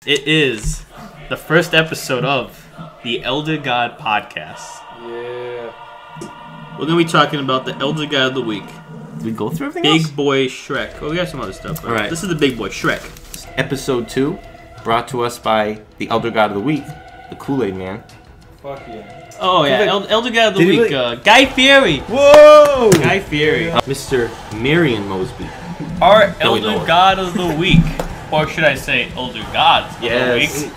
It is the first episode of the Elder God podcast. Yeah. We're going to be talking about the Elder God of the Week. Did we go through everything else? Big Boy Shrek. Well, we got some other stuff. All right. This is the Big Boy Shrek. Episode 2, brought to us by the Elder God of the Week, the Kool-Aid Man. Fuck yeah. Oh, yeah. Elder God of the Did he Week. really- Guy Fieri. Whoa! Guy Fieri. Mr. Marion Mosby. Our No, we Elder don't. God of the Week, or should I say Elder Gods of Yes. the Week,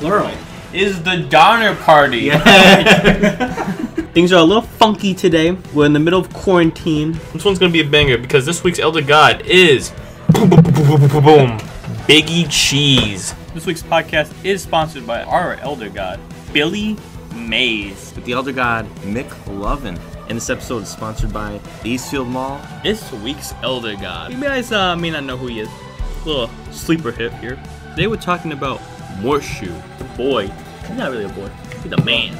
Plural. is the Donner Party. Yeah. Things are a little funky today. We're in the middle of quarantine. This one's going to be a banger because this week's Elder God is boom, Biggie Cheese. This week's podcast is sponsored by our Elder God, Billy Mays. With the Elder God, Mick Lovin. And this episode is sponsored by the Eastfield Mall. This week's Elder God. You guys may not know who he is. A little sleeper hit here. Today we're talking about Morshu, the boy. He's not really a boy. He's a man.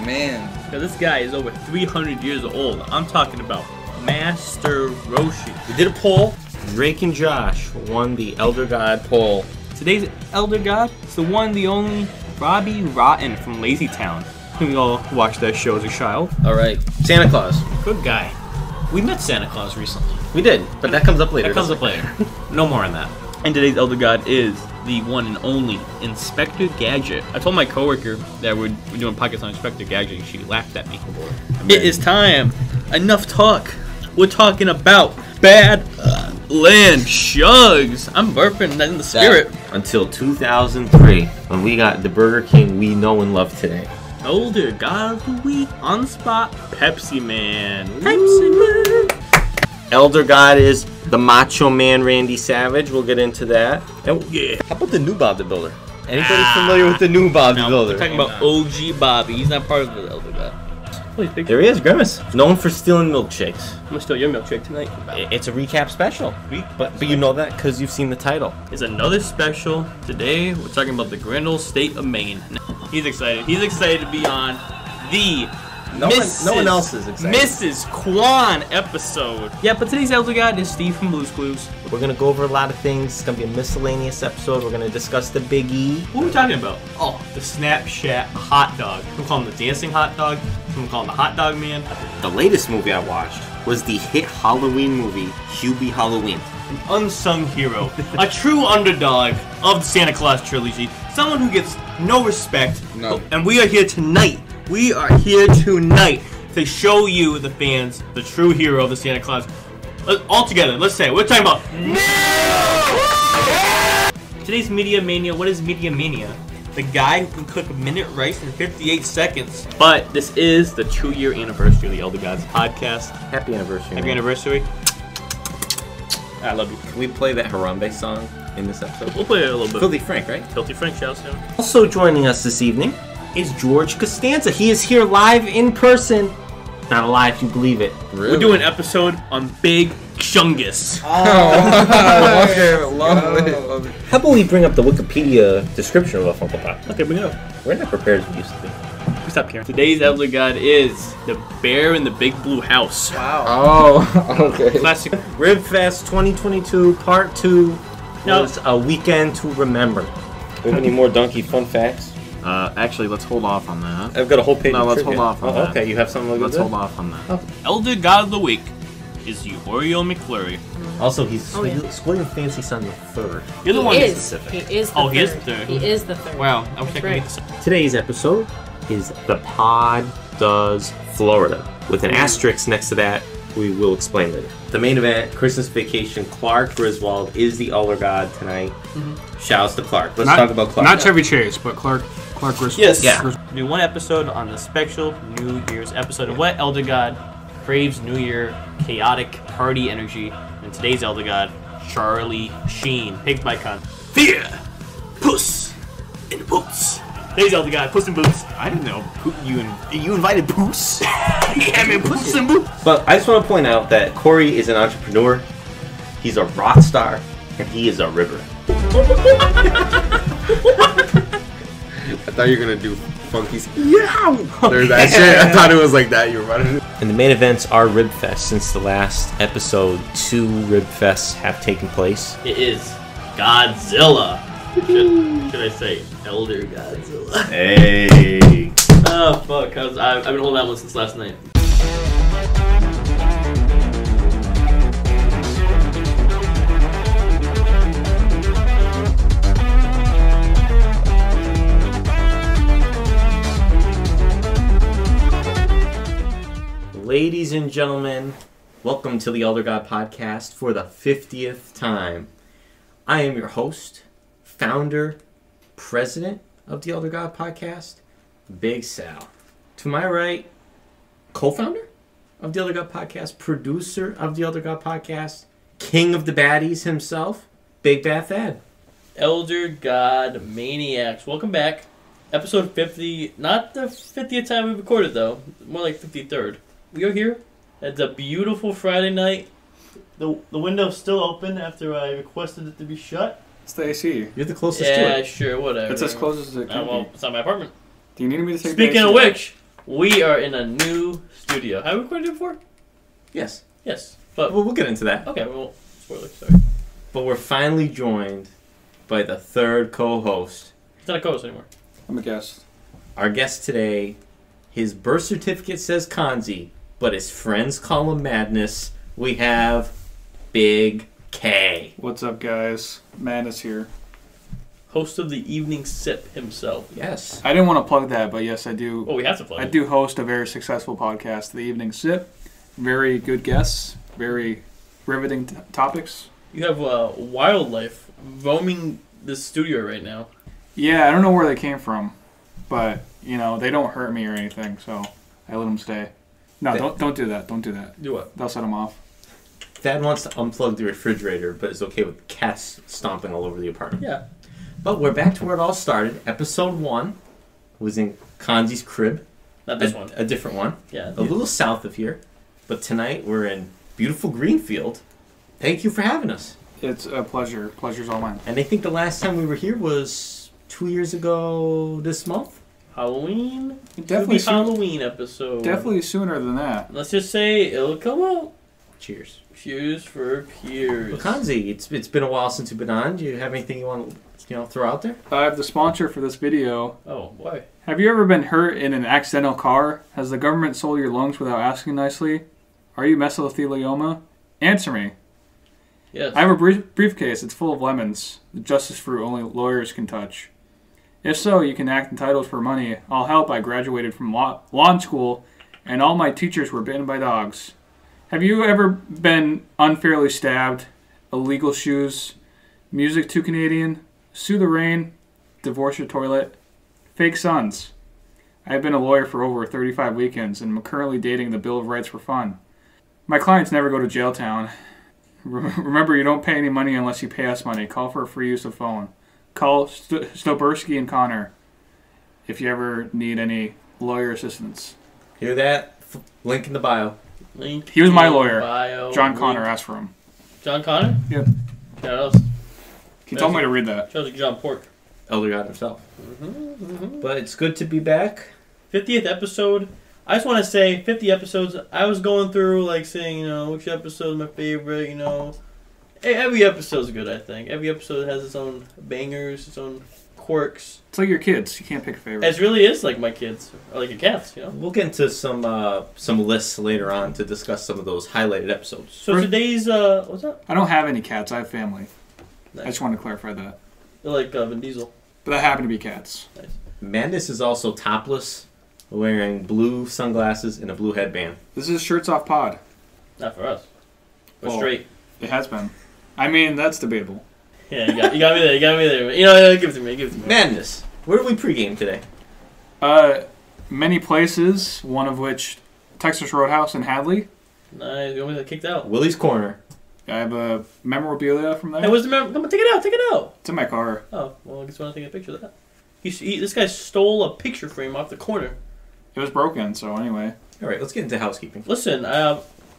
Man. Because this guy is over 300 years old. I'm talking about Master Roshi. We did a poll. Drake and Josh won the Elder God poll. Today's Elder God is the one, the only Robbie Rotten from Lazy Town. We all watched that show as a child. Alright, Santa Claus. Good guy. We met Santa Claus recently. We did, but that comes up later. That comes up later. No more on that. And today's Elder God is the one and only Inspector Gadget. I told my coworker that we're doing podcasts on Inspector Gadget, and she laughed at me. It is time. Enough talk. We're talking about Bad Land Shugs. I'm burping in the spirit. Until 2003, when we got the Burger King we know and love today. Elder God of the Week on the spot, Pepsi Man. Pepsi Man. Elder God is the Macho Man Randy Savage. We'll get into that. And Yeah. how about the new Bob the Builder? Anybody familiar with the new Bob the No, Builder? we're talking about OG Bobby. He's not part of the Elder God. Oh, he's big. There he is, Grimace. Known for stealing milkshakes. I'm gonna steal your milkshake tonight. It's a recap special. But you know that because you've seen the title. It's another special. Today, we're talking about the grand old state of Maine. He's excited. He's excited to be on the No one else is excited. Mrs. Kwan episode. Yeah, but today's Elder God is Steve from Blue's Clues. We're going to go over a lot of things. It's going to be a miscellaneous episode. We're going to discuss the Big E. What are we talking about? Oh, the Snapchat hot dog. Some call him the dancing hot dog. Some call him the hot dog man. The latest movie I watched was the hit Halloween movie, Hubie Halloween. An unsung hero. A true underdog of the Santa Claus trilogy. Someone who gets no respect. No. And we are here tonight. We are here tonight to show you, the fans, the true hero of the Santa Claus. All together, let's say, we're talking about Today's Media Mania. What is Media Mania? The guy who can cook minute rice in 58 seconds. But this is the 2-year anniversary of the Elder Gods podcast. Happy anniversary. Happy man. anniversary. I love you. Can we play that Harambe song in this episode? We'll play it a little bit. Filthy Frank, right? Filthy Frank, shouts him. Also joining us this evening is George Costanza. He is here live in person. Not alive if you believe it. Really? We're doing an episode on Big Chungus. Oh, lovely. How about we bring up the Wikipedia description of a Funko Pop? Okay, bring it up. We're not prepared as we used to be. Stop caring. Today's Elder God is the Bear in the Big Blue House. Wow. Oh, okay. Classic. Ribfest 2022 Part 2 No. was a weekend to remember. Do we have any more donkey fun facts? Actually, let's hold off on that. I've got a whole page No, of let's trivia. hold off on that. Okay, you have something to Let's hold off on that. Elder God of the Week is Euhorio McClurry. Also, he's yeah. Squid and Fancy Son the third. You're the one He that's is. specific. He is the Oh, third. he is the third. He is the third. Wow, I wish I That's could right. meet this. Today's episode is The Pod Does Florida. With an asterisk next to that, we will explain later. The main event, Christmas Vacation, Clark Griswold is the Elder God tonight. Shouts to Clark. Let's talk about Clark. Not Chevy Chase, but Clark Griswold. Yes. Yeah. We're doing one episode on the special New Year's episode of what Elder God craves New Year chaotic party energy. And today's Elder God, Charlie Sheen. Pigs by Con. Fear! Puss! In Boots! Today's Elder God, Puss in Boots. I didn't know. You invited Poos? Yeah, man, Puss in Boots! But I just want to point out that Corey is an entrepreneur, he's a rock star, and he is a river. I thought you were gonna do Funky's. Yeah! There's that shit. I thought it was like that. You were running it. And the main events are Ribfest. Since the last episode, 2 Ribfests have taken place. It is Godzilla Should I say Elder Godzilla? Hey. Oh, fuck. I've been holding that one since last night. Ladies and gentlemen, welcome to the Elder God Podcast for the 50th time. I am your host, founder, president of the Elder God Podcast, Big Sal. To my right, co-founder of the Elder God Podcast, producer of the Elder God Podcast, king of the baddies himself, Big Bad Thad. Elder God Maniacs. Welcome back. Episode 50. Not the 50th time we recorded, though. More like 53rd. We are here. It's a beautiful Friday night. The window's still open after I requested it to be shut. It's the AC. You're the closest to Yeah, it. sure, whatever. It's as close as it can Well, be. it's not my apartment. Do you need me to take Speaking the of AC which, we are in a new studio. Have we recorded it before? Yes. Yes. But Well, we'll get into that. okay, well, spoiler, sorry. But we're finally joined by the third co-host. It's not a co-host anymore. I'm a guest. Our guest today, his birth certificate says Khanze, but his friends call him Madness. We have Big K. What's up, guys? Madness here. Host of the Evening Sip himself. Yes. I didn't want to plug that, but yes, I do. Oh, we have to play. I do host a very successful podcast, The Evening Sip. Very good guests. Very riveting topics. You have wildlife roaming the studio right now. Yeah, I don't know where they came from, but you know they don't hurt me or anything, so I let them stay. No, don't do that. Don't do that. Do what? They'll set them off. Thad wants to unplug the refrigerator, but is okay with cats stomping all over the apartment. Yeah. But we're back to where it all started. Episode 1 was in Khanze's crib. Not this one. A different one. Yeah. A little south of here. But tonight we're in beautiful Greenfield. Thank you for having us. It's a pleasure. Pleasure's all mine. And I think the last time we were here was 2 years ago this month. Halloween? Definitely Halloween episode. Definitely sooner than that. Let's just say it'll come out. Cheers. Cheers for Piers. Well, Khanze, it's been a while since you've been on. Do you have anything you want to throw out there? I have the sponsor for this video. Oh, why? Have you ever been hurt in an accidental car? Has the government sold your lungs without asking nicely? Are you mesothelioma? Answer me. Yes. I have a briefcase. It's full of lemons. The justice fruit only lawyers can touch. If so, you can act entitled for money. I'll help. I graduated from law school, and all my teachers were bitten by dogs. Have you ever been unfairly stabbed? Illegal shoes? Music too Canadian? Sue the rain? Divorce your toilet? Fake sons? I've been a lawyer for over 35 weekends, and I'm currently dating the Bill of Rights for fun. My clients never go to jail town. Remember, you don't pay any money unless you pay us money. Call for a free use of phone. Call Stobersky and Connor if you ever need any lawyer assistance. Hear that? Link in the bio. Link He was my in lawyer. bio. John Link. Connor asked for him. John Connor? Yep. Yeah, that was, He told me to read that. sounds like John Pork. Elder God himself. But it's good to be back. 50th episode. I just want to say, 50 episodes. I was going through, like, saying, which episode is my favorite, Every episode's good, I think. Every episode has its own bangers, its own quirks. It's like your kids. You can't pick a favorite. It really is like my kids, or like your cats, We'll get into some lists later on to discuss some of those highlighted episodes. So today's, what's up? I don't have any cats. I have family. Nice. I just wanted to clarify that. They're like Vin Diesel. But that happen to be cats. Nice. Madness is also topless, wearing blue sunglasses and a blue headband. This is Shirts Off Pod. Not for us. We're Well, straight. It has been. I mean, that's debatable. Yeah, you got me there. You got me there. Give it to me. Give it to me. Madness. Where do we pregame today? Many places, one of which Texas Roadhouse in Hadley. Nice. You want me to get kicked out? Willie's Corner. I have a memorabilia from there. Hey, where's the Come on, take it out. Take it out. It's in my car. Oh, well, I guess I want to take a picture of that. This guy stole a picture frame off the corner. It was broken, so anyway. All right, let's get into housekeeping. Listen,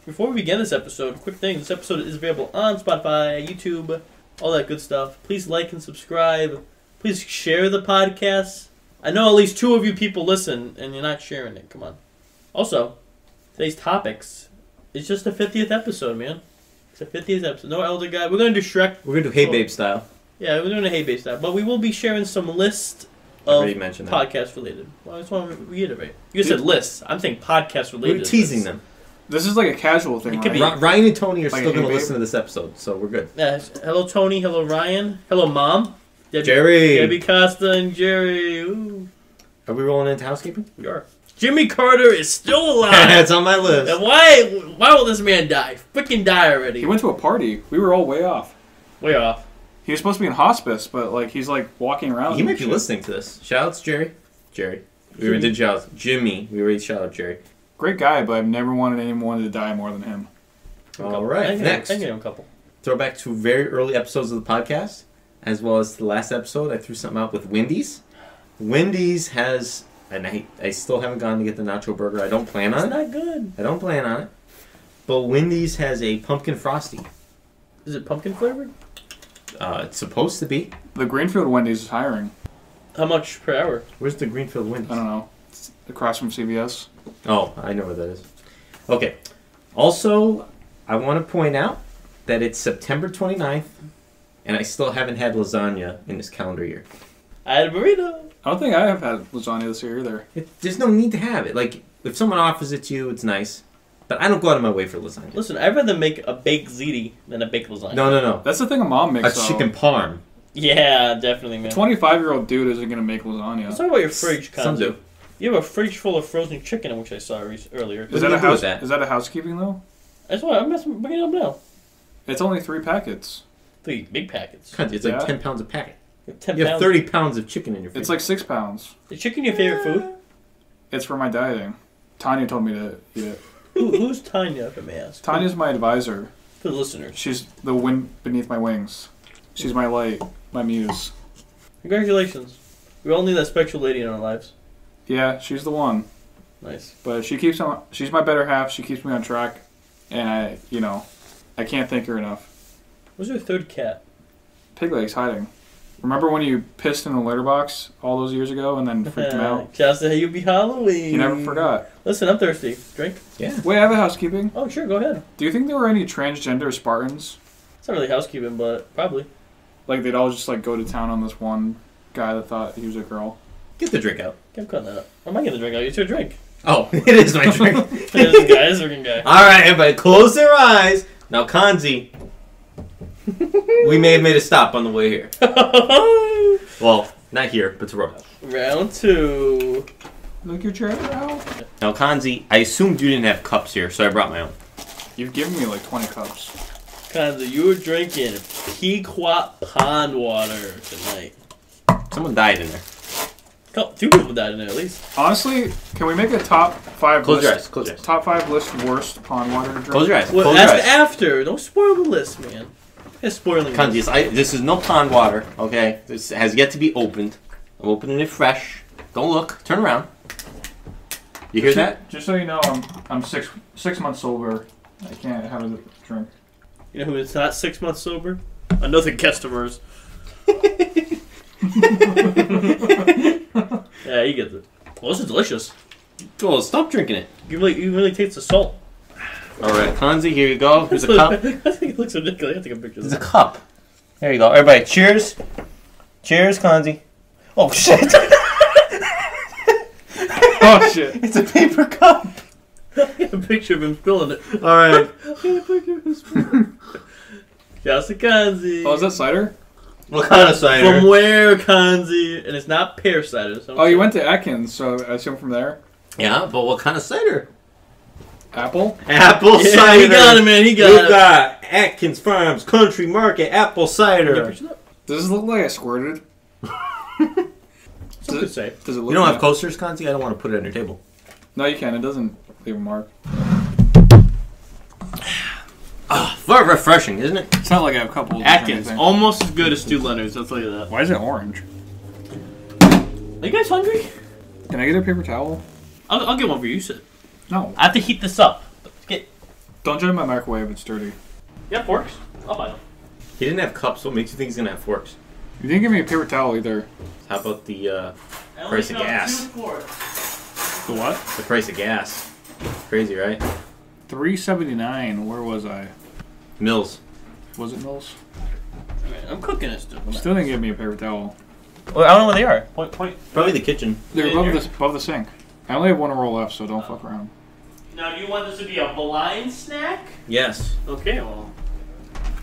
before we begin this episode, quick thing. This episode is available on Spotify, YouTube, all that good stuff. Please like and subscribe. Please share the podcast. I know at least 2 of you people listen, and you're not sharing it. Come on. Also, today's topics is just the 50th episode, man. It's the 50th episode. No Elder Guy. We're going to do Shrek. We're going to do Hey Babe style. Yeah, we're doing a hay-based style, but we will be sharing some lists I of already mentioned that. podcast related. Well, I just want to reiterate. You said lists. I'm saying podcast related. We're teasing them. This is like a casual thing, It could right? be- Ryan and Tony are Like still a going to hey, listen to this episode, so we're good. Hello, Tony. Hello, Ryan. Hello, Mom. Jerry. Debbie Costa and Jerry. Ooh, Are we rolling into housekeeping? we are. Jimmy Carter is still alive. It's on my list. And why will this man die? Freaking die already. He went to a party. We were all way off. Way off. He was supposed to be in hospice, but like he's like walking around. He and might be shit. listening to this. Shoutouts, Jerry. Jerry. We already did shoutouts. Jimmy. We already shouted Jerry. Great guy, but I've never wanted anyone to die more than him. All right. Next. I can name a couple. Throwback to very early episodes of the podcast, as well as the last episode. I threw something out with Wendy's. Wendy's has, and I still haven't gone to get the nacho burger. I don't plan on It's it. not good. I don't plan on it. But Wendy's has a pumpkin frosty. Is it pumpkin flavored? It's supposed to be. The Greenfield Wendy's is hiring. How much per hour? Where's the Greenfield Wendy's? I don't know. It's across from CVS. Oh, I know where that is. Okay. Also, I want to point out that it's September 29th, and I still haven't had lasagna in this calendar year. I had a burrito. I don't think I have had lasagna this year either. There's no need to have it. Like, if someone offers it to you, it's nice. But I don't go out of my way for lasagna. Listen, I'd rather make a baked ziti than a baked lasagna. No. That's the thing a mom makes. A chicken parm. Yeah, definitely, A man. 25-year-old dude isn't gonna make lasagna. Let's talk about your fridge, Some Khanze. do. You have a fridge full of frozen chicken, which I saw earlier. Is What that do a you do with house? that? Is that a housekeeping though? That's why I'm bringing it up now. It's only 3 packets. 3 big packets. It's like Yeah. 10 pounds a packet. 10 You have pounds. 30 pounds of chicken in your fridge. It's like 6 pounds. Is chicken your favorite food? It's for my dieting. Tanya told me to eat it. Who's Tanya, if I may ask? Tanya's my advisor. For the listeners. She's the wind beneath my wings. She's my light, my muse. Congratulations. We all need that special lady in our lives. Yeah, she's the one. Nice. But she's my better half. She keeps me on track, and I can't thank her enough. What's your third cat? Pigleg's hiding. Remember when you pissed in the litter box all those years ago and then freaked him out? Just to you be Halloween. He never forgot. Listen, I'm thirsty. Drink? Yeah. Wait, I have a housekeeping. Oh, sure, go ahead. Do you think there were any transgender Spartans? It's not really housekeeping, but probably. Like they'd all just like go to town on this one guy that thought he was a girl. Get the drink out. I'm cutting that up. I'm not getting the drink out. It's your drink. Oh, it is my drink. This guy's looking guy. All right, everybody, close their eyes. Now, Khanze, we may have made a stop on the way here. Well, not here, but to Roadhouse. Round 2. Look your chair out. Now, Khanze, I assumed you didn't have cups here, so I brought my own. You've given me like 20 cups. Khanze, you were drinking Peacock pond water tonight. Someone died in there. 2 people died in there at least. Honestly, can we make a top 5 Close your list? eyes. Close your eyes. Top 5 list worst pond water to drink. Close your eyes. Well, Close your that's eyes. after. Don't spoil the list, man. You're spoiling the list. Khanze, this is no pond water, okay? This has yet to be opened. I'm opening it fresh. Don't look. Turn around. You hear that? Just so you know, I'm 6 months sober. I can't have a drink. You know who is not 6 months sober? Another customers. Yeah, he gets it. Well, this is delicious. Well, stop drinking it. You really taste the salt. All right, Khanze, here you go. Here's a cup. I think it looks ridiculous. I have to take a picture of There's a this. cup. There you go. Everybody, cheers. Cheers, Khanze. Oh, shit. Oh shit! It's a paper cup. I got a picture of him spilling it. All right. I got a picture of him spilling it. Shouts to Khanze. Oh, is that cider? What kind of cider? From where, Khanze? And it's not pear cider. So Oh, you went to Atkins, so I assume from there. Yeah, but what kind of cider? Apple? Apple Yeah, cider. he got it, man. He got We've it. got Atkins Farms Country Market apple Can you cider. picture that? Does this look like I squirted? Some could say. Does it look? You don't like have coasters, Khanze? I don't want to put it on your table. No, you can. It doesn't leave a mark. Very refreshing, isn't it? It's not like I have a couple. Atkins, almost as good as Stu Leonard's. I'll tell you that. Why is it orange? Are you guys hungry? Can I get a paper towel? I'll get one for you. You said. No. I have to heat this up. Don't judge my microwave. It's dirty. You have forks? I'll buy them. He didn't have cups. What makes you think he's gonna have forks? You didn't give me a paper towel either. How about the price of gas? The what? The price of gas. Crazy, right? $3.79. Where was I? Mills. Was it Mills? I'm cooking it still. Still didn't give me a paper towel. Well, I don't know where they are. Point. Probably the kitchen. They're above the sink. I only have one roll left, so don't fuck around. Now, do you want this to be a blind snack? Yes. Okay, well.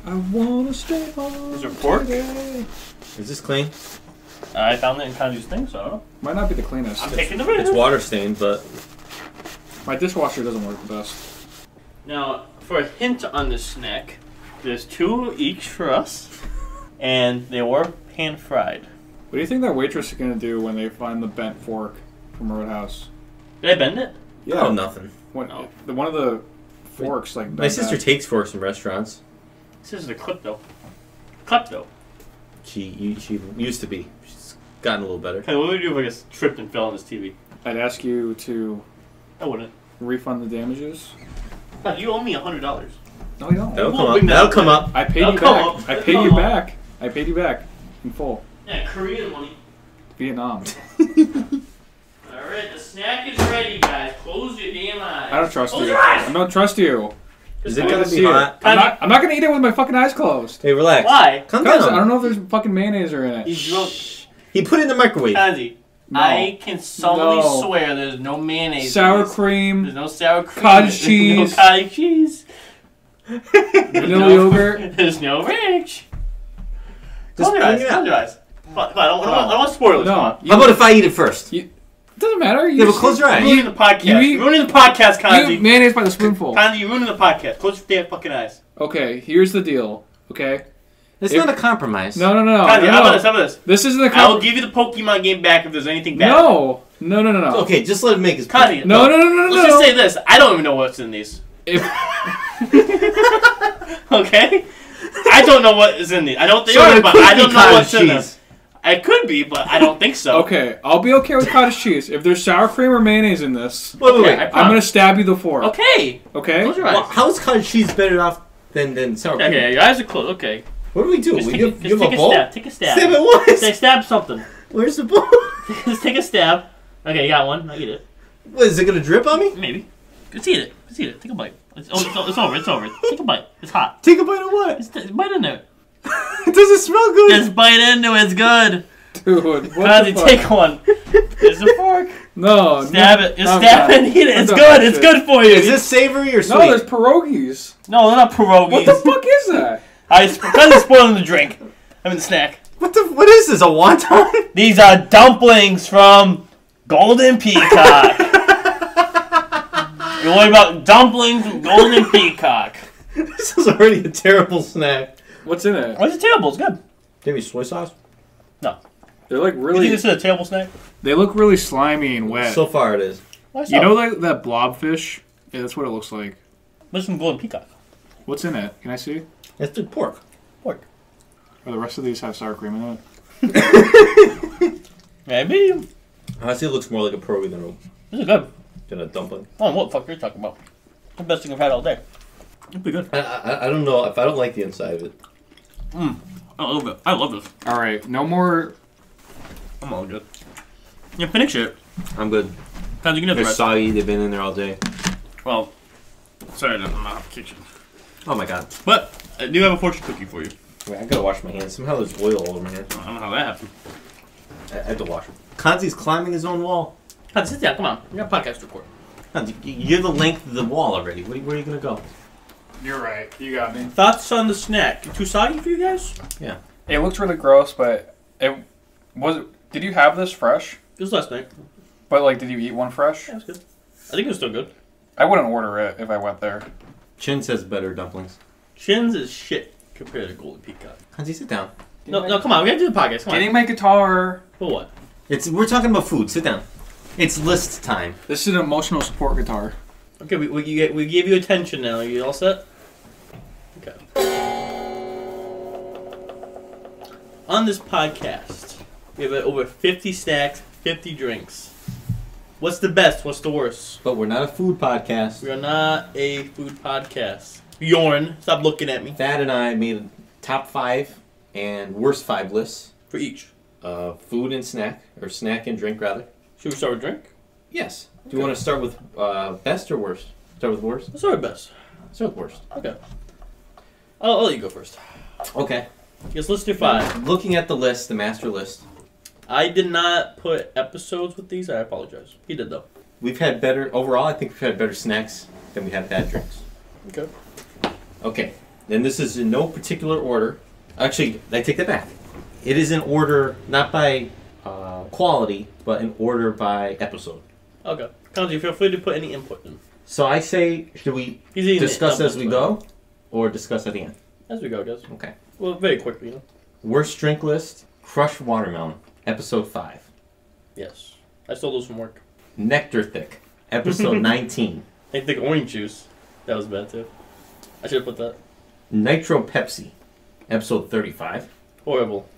I wanna stay home. Is there pork? Is this clean? I found it in Khanze's thing, so I don't know. Might not be the cleanest. I'm taking the risk. It's water stained, but My dishwasher doesn't work the best. Now, for a hint on this snack, there's 2 each for us, and they were pan fried. What do you think that waitress is gonna do when they find the bent fork from Roadhouse? Did I bend it? Yeah. oh, nothing. One of the forks like. My sister takes forks from restaurants. This is a klepto. Klepto. She used to be. She's gotten a little better. Okay, what would you do if I just tripped and fell on this TV? I'd ask you to I wouldn't. refund the damages. God, you owe me $100. No, you don't. That'll We'll come up. bring that That'll up come later. up. I paid That'll you come back. up. I That'll paid you come up. back. I paid you back in full. Yeah, Korean money. Vietnam. Alright, the snack is ready, guys. Close your damn eyes. I don't trust Close you. your eyes! I don't trust you. Is it I gonna wanna be see it. hot? I'm not gonna eat it with my fucking eyes closed. Hey, relax. Why? Calm Because down. I don't know if there's fucking mayonnaise or in it. He's drunk. He put it in the microwave. Khanze, No. I can solemnly No. swear there's no mayonnaise. Sour in this. cream, There's no sour cream. Cottage There's cheese. No cottage cheese. vanilla yogurt. There's no ranch. Just Close your bring eyes. it Close out. your eyes. Come on, I don't want spoilers. Come on. No, How about if I eat it first? it doesn't matter. Yeah, but close your eyes. You're ruining the podcast. you eat- You're ruining the podcast, You Khanze. eat mayonnaise by the spoonful. Khanze, you're ruining the podcast. Close your damn fucking eyes. Okay, here's the deal. Okay. It's If- not a compromise. No. Khanze, no. how about this? How about this? This isn't a I will comp- give you the Pokemon game back if there's anything bad. No. Okay, just let him make his Khanze, point. No. Let's just say this. I don't even know what's in these. If Okay? I don't know what is in these. I know what they So are, it but could I be don't know cottage what's in them. cheese. It could be, but I don't think so. okay, I'll be okay with cottage cheese. If there's sour cream or mayonnaise in this, Wait. Okay, I I'm gonna promise. stab you the fork. Okay. Okay. Close your eyes. Well, how is cottage cheese better off than sour cream? Okay, your eyes are closed. Okay. What do we do? Just We take, give, just give take a a bowl? stab. Take a stab. Stab at what? Stab something. Where's the bowl? Just take a stab. Okay, you got one. I eat it. What, is it gonna drip on me? Maybe. Just eat it. Just eat it. Take a bite. It's over. It's over. Take a bite. It's hot. Take a bite of what? Just bite into it. It doesn't smell good. Just bite into it. It's good. Dude, what the Khanze, fuck? take one. There's a fork. No. Stab it. Just I'm stab done. it and eat it. I'm It's done good. with It's shit. good for you. Is this savory or sweet? No, there's pierogies. No, they're not pierogies. What the fuck is that? Khanze's spoiling the drink. I mean the snack. What is this? A wonton? These are dumplings from Golden Peacock. You worry about dumplings from Golden Peacock. This is already a terrible snack. What's in it? What's the terrible? It's good. Give me soy sauce. No. They're like You think really. this is a terrible snack? They look really slimy and wet. So far it is. You know that blobfish? Yeah, that's what it looks like. What's from Golden Peacock? What's in it? Can I see? It's the pork. Pork. Or the rest of these have sour cream in it? Maybe. Honestly, it looks more like a pierogi This is good. than a dumpling. I don't know what the fuck you're talking about. It's the best thing I've had all day. It's pretty good. I don't know if I don't like the inside of it. I love it. I love this. Alright, no more. I'm all good. Yeah, finish it. I'm good. Khanze, you can have the They're rest. soggy. They've been in there all day. Well, sorry, I'm out of the kitchen. Oh my god. But I do have a fortune cookie for you. Wait, I gotta wash my hands. Somehow there's oil all over my hands. I don't know how that happened. I had to wash them. Khanze's climbing his own wall. Khanze, sit down. Come on. We got a podcast to record. Khanze, you're the length of the wall already. Where are you gonna go? You're right. You got me. Thoughts on the snack? Too soggy for you guys? Yeah. It looks really gross, but it was. Did you have this fresh? It was last night. But like, did you eat one fresh? Yeah, it was good. I think it was still good. I wouldn't order it if I went there. Chin says better dumplings. Chin's is shit compared to Golden Peacock. Khanze, sit down. No, come on. We gotta do the podcast. Come on. Getting my guitar. For what? We're talking about food. Sit down. It's list time. This is an emotional support guitar. Okay, we gave you attention now. Are you all set? Okay. On this podcast, we have over 50 snacks, 50 drinks. What's the best? What's the worst? But we're not a food podcast. We are not a food podcast. Bjorn, stop looking at me. Thad and I made a top 5 and worst 5 lists. For each. Food and snack, or snack and drink rather. Should we start with drink? Yes. Do you want to start with best or worst? Start with worst? Let's start with best. Start with worst. Okay. I'll let you go first. Okay. Yes, list your 5. Looking at the list, the master list, I did not put episodes with these. I apologize. He did, though. we've had better, overall, I think we've had better snacks than we have bad drinks. Okay. Okay, then this is in no particular order. Actually, I take that back. It is in order, not by quality, but in order by episode. Okay. Khanze, feel free to put any input in. So I say, should we He's eating discuss it. as we go, or discuss at the end? As we go, guys. Okay. Well, very quickly, you know. Worst drink list, Crushed Watermelon, episode 5. Yes. I stole those from work. Nectar Thick, episode 19. I think orange juice. That was bad, too. I should have put that. Nitro Pepsi, episode 35. Horrible.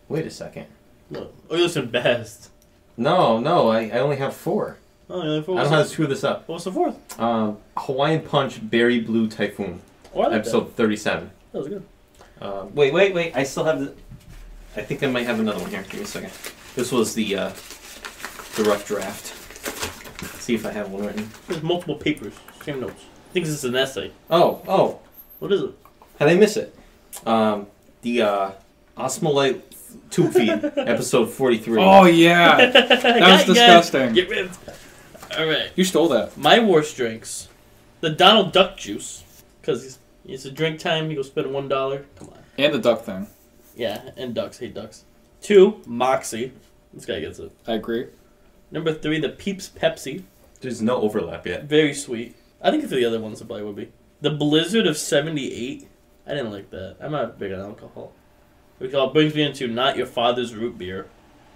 Wait a second. No. Oh, you listen best. No, I only have 4. Oh, you only 4. I don't know how to screw this up. What's the 4th? Hawaiian Punch Berry Blue Typhoon, Oh, I like episode 37. that was good. Wait. I still have the... I think I might have another one here. Give me a second. This was the rough draft. Let's see if I have one written. There's multiple papers. Same notes. I think this is an essay. Oh. What is it? How'd I miss it? The Osmolite Tube Feed, episode 43. Oh, yeah. That was disgusting. Get rid. Alright. You stole that. My worst drinks. The Donald Duck juice. Because it's a drink time. You go spend $1. Come on. And the duck thing. Yeah, and ducks. Hate ducks. 2, Moxie. This guy gets it. I agree. Number 3, the Peeps Pepsi. There's no overlap yet. Very sweet. I think for the other ones, it probably would be. The Blizzard of 78. I didn't like that. I'm not big on alcohol. Which all brings me into not your father's root beer.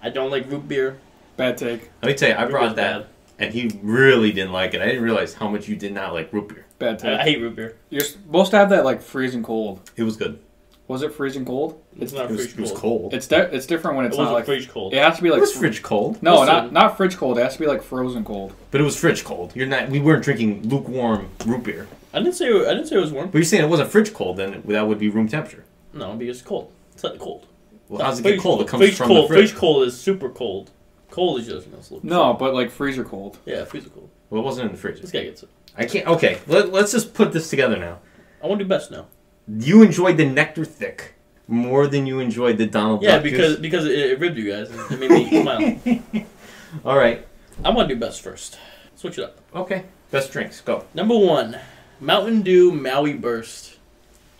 I don't like root beer. Bad take. Let me tell you, I Root brought beer's that, bad. and he really didn't like it. I didn't realize how much you did not like root beer. Bad take. I hate root beer. You're supposed to have that like freezing cold. It was good. Was it freezing cold? It's not It fridge was cold. cold. It's different when It it's wasn't not like fridge cold. It has to be It like was fridge cold. No, Listen. not fridge cold. It has to be like frozen cold. But it was fridge cold. We weren't drinking lukewarm root beer. I didn't say it was warm. But you're saying it wasn't fridge cold, then that would be room temperature. No, because it's cold. It's not cold. Well, how's it get cold? It comes fridge from cold. the fridge. Fridge cold is super cold. Cold is just a little. No, but like freezer cold. Yeah, freezer cold. Well, it wasn't in the fridge. This guy gets it. I can't. Okay, let's just put this together now. I want to do best now. You enjoyed the Nectar Thick more than you enjoyed the Donald Yeah, Duck juice? because it ribbed you guys. It made me smile. All right. I want to do best first. Switch it up. Okay. Best drinks. Go. Number 1, Mountain Dew Maui Burst.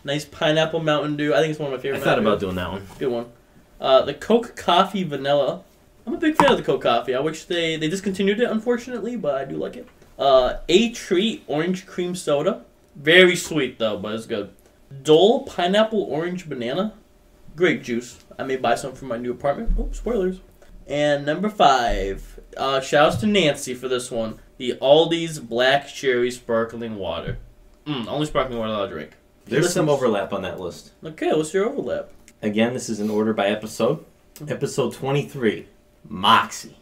Nice pineapple Mountain Dew. I think it's one of my favorite. I thought Mountain about Dews. doing that one. Good one. The Coke Coffee Vanilla. I'm a big fan of the Coke Coffee. I wish they discontinued it, unfortunately, but I do like it. A Treat Orange Cream Soda. Very sweet, though, but it's good. Dole Pineapple Orange Banana. Grape juice. I may buy some for my new apartment. Oh, spoilers. And number 5. Shouts to Nancy for this one. The Aldi's Black Cherry Sparkling Water. Only sparkling water I'll drink. There's some overlap on that list. Okay, what's your overlap? Again, this is in order by episode. Episode 23. Moxie.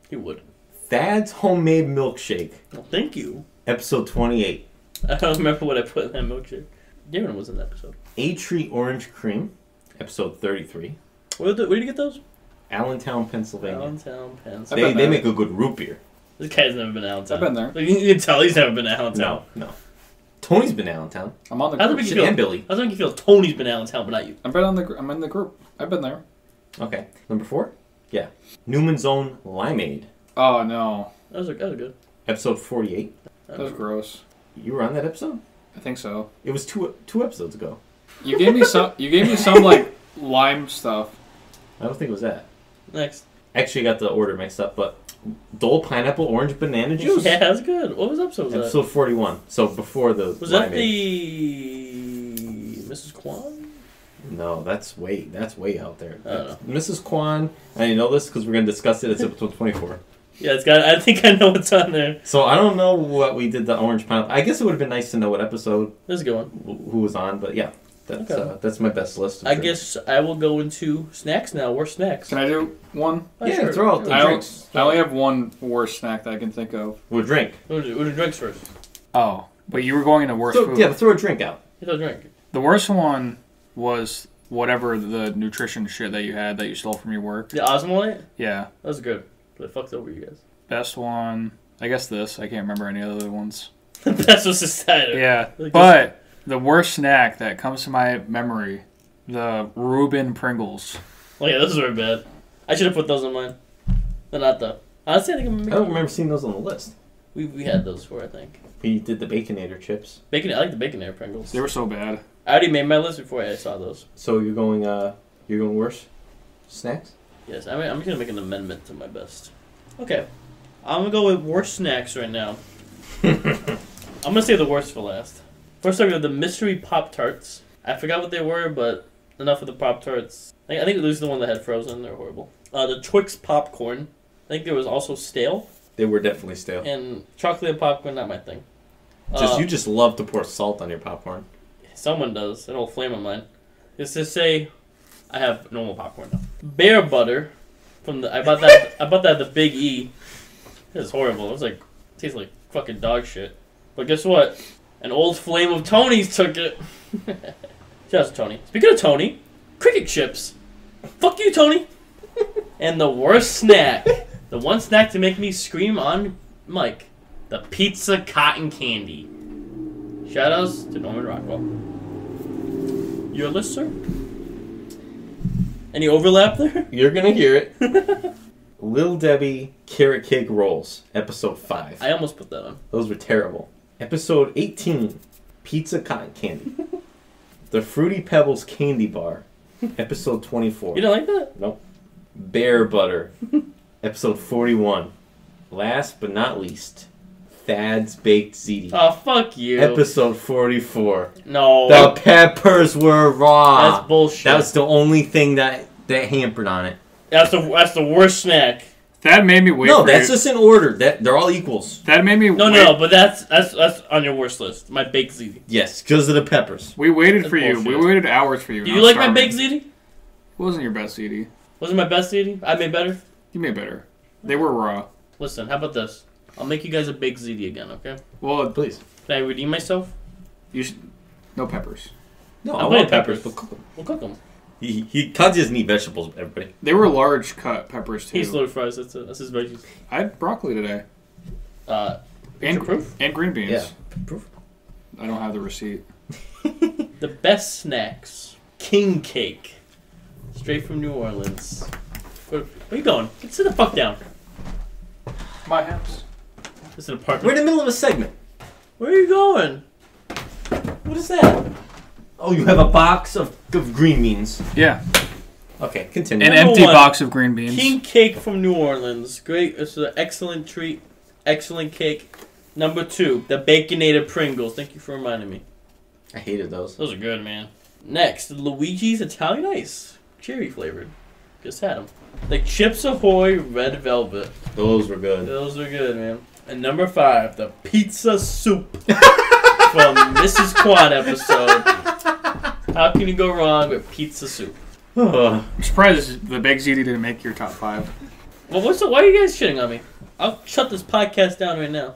You would. Thad's Homemade Milkshake. Well, thank you. Episode 28. I don't remember what I put in that milkshake. Darren was in that episode. A Treat Orange Cream. Episode 33. Where did you get those? Allentown, Pennsylvania. Allentown, Pennsylvania. They make a good root beer. This guy's never been to Allentown. I've been there. Like, you can tell he's never been to Allentown. No. Tony's been to Allentown. I'm on the How's it group. make you feel? And Billy. How's it make you feel? Tony's been to Allentown, but not you. I'm in the group. I've been there. Okay. Number 4? Yeah. Newman's Own Limeade. Oh no, That was good. Episode 48. that was gross. You were on that episode? I think so. It was two episodes ago. You gave me some. You gave me some like lime stuff. I don't think it was that. Next. Actually, I got the order mixed up, but Dole Pineapple Orange Banana Juice. Yeah, that's good. What was episode was that? Episode 41. So before the Was that Limeade. the Mrs. Kwan? No, that's way out there. I don't know. Mrs. Kwan, I know this because we're going to discuss it. It's episode 24. Yeah, it's got. I think I know what's on there. So I don't know what we did the orange pineapple. I guess it would have been nice to know what episode This is a good one. who was on, but yeah, that's my best list. Of I drinks. guess I will go into snacks now. We're snacks. Can I do one? Oh, Yeah, sure. throw out the I drinks. only have one worst snack that I can think of. We'll drink. We'll do drinks first. Oh, but you were going into worst food. Yeah, throw a drink out. Get a drink. The worst one was whatever the nutrition shit that you had that you stole from your work. The Osmolite? Yeah. That was good. But it fucked over you guys. Best one, I guess this. I can't remember any other ones. That's what's the cider. Yeah, Like but the worst snack that comes to my memory The Reuben Pringles. Oh yeah, those were bad. I should have put those on mine. They're not though. Honestly, I think I don't remember seeing those on the list. we had those before, I think. We did the Baconator chips. Bacon. I like the Baconator Pringles. They were so bad. I already made my list before I saw those. So you're going worse snacks? Yes, I'm just gonna make an amendment to my best. Okay, I'm gonna go with worst snacks right now. I'm gonna save the worst for last. First, I got the mystery Pop-Tarts. I forgot what they were, but enough of the Pop-Tarts. I think those are the ones that had frozen. They're horrible. The Twix popcorn. I think there was also stale. They were definitely stale. And chocolate popcorn, not my thing. You just love to pour salt on your popcorn. Someone does. An old flame of mine. Just to say, I have normal popcorn now. Bear butter. I bought that at the Big E. It was horrible. It tastes like fucking dog shit. But guess what? An old flame of Tony's took it. Shout out to Tony. Speaking of Tony, cricket chips. Fuck you, Tony. And the worst snack. The one snack to make me scream on mic. The pizza cotton candy. Shout outs to Norman Rockwell. Your list, sir? Any overlap there? You're gonna hear it. Little Debbie Carrot Cake Rolls, episode 5. I almost put that on. Those were terrible. Episode 18, Pizza Cotton Candy. The Fruity Pebbles Candy Bar, episode 24. You don't like that? Nope. Bear Butter, episode 41. Last but not least, Thad's Baked Ziti. Oh, fuck you. Episode 44. No. The peppers were raw. That's bullshit. That was the only thing that hampered on it. That's the worst snack. That made me wait. No, that's just in order. They're all equals. That made me. No, but that's on your worst list. My baked ziti. Yes, because of the peppers. We waited That's for you. bullshit. We waited hours for you. Do you like my baked ziti? It wasn't your best ziti. Wasn't my best ziti? I made better. You made better. They were raw. Listen, how about this? I'll make you guys a baked ziti again, okay? Well, Please. Can I redeem myself? you should. No peppers. No, I'm I putting want peppers. peppers. But cook them. We'll cook them. Khanze doesn't eat vegetables, everybody. They were large cut peppers too. He's loaded fries. That's his veggies. I had broccoli today. And proof. And green beans. Yeah. Proof. I don't have the receipt. The best snacks. King cake. Straight from New Orleans. Where are you going? Sit the fuck down. My house. This is an apartment. We're in the middle of a segment. Where are you going? What is that? Oh, you have a box of green beans. Yeah. Okay, continue. An Number empty one, box of green beans. King cake from New Orleans. Great. It's an excellent treat. Excellent cake. Number 2, the Baconator Pringles. Thank you for reminding me. I hated those. Those are good, man. Next, Luigi's Italian Ice. Cherry flavored. Just had them. The Chips Ahoy Red Velvet. Those were good. Those are good, man. And number 5, the Pizza Soup. From Mrs. Quan episode. How can you go wrong with pizza soup? I'm surprised the Big ZD didn't make your top 5. Well, why are you guys shitting on me? I'll shut this podcast down right now.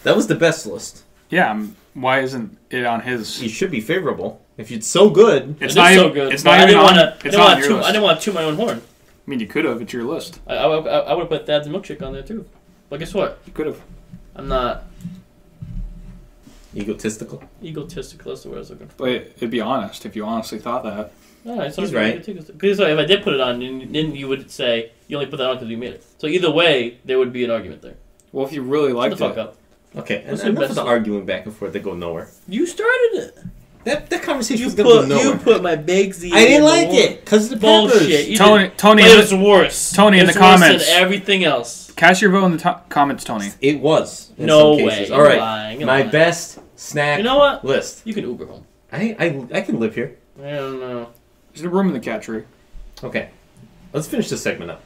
That was the best list. Yeah, why isn't it on his? You should be favorable. If it's so good. It's It not is even, so good. It's but not I even didn't on. want to. It's not on your I list. didn't want to toot my own horn. I mean, you could have. It's your list. I would have put Thad's milkshake on there too. But guess what? You could have. I'm not Egotistical. egotistical. That's the word I was looking for. But it'd be honest if you honestly thought that. No, it's He's not right. Because if I did put it on, then you would say you only put that on because you made it. So either way, there would be an argument there. Well, if you really Shut liked the fuck it, up. Okay, and What's the enough best of the one? arguing back and forth that go nowhere. You started it. That conversation You was going to go put nowhere. my big Z. I didn't like it because of the Bullshit. peppers. You Tony, did- Tony, But in it was worse. Tony, in It's the worse comments. than everything else. cast your vote in the comments, Tony. It was. In No some way. cases. You're All right. lying. You're My lying. best snack You know what? list. You can Uber home. I can live here. I don't know. There's a room in the cat tree. Okay. Let's finish this segment up.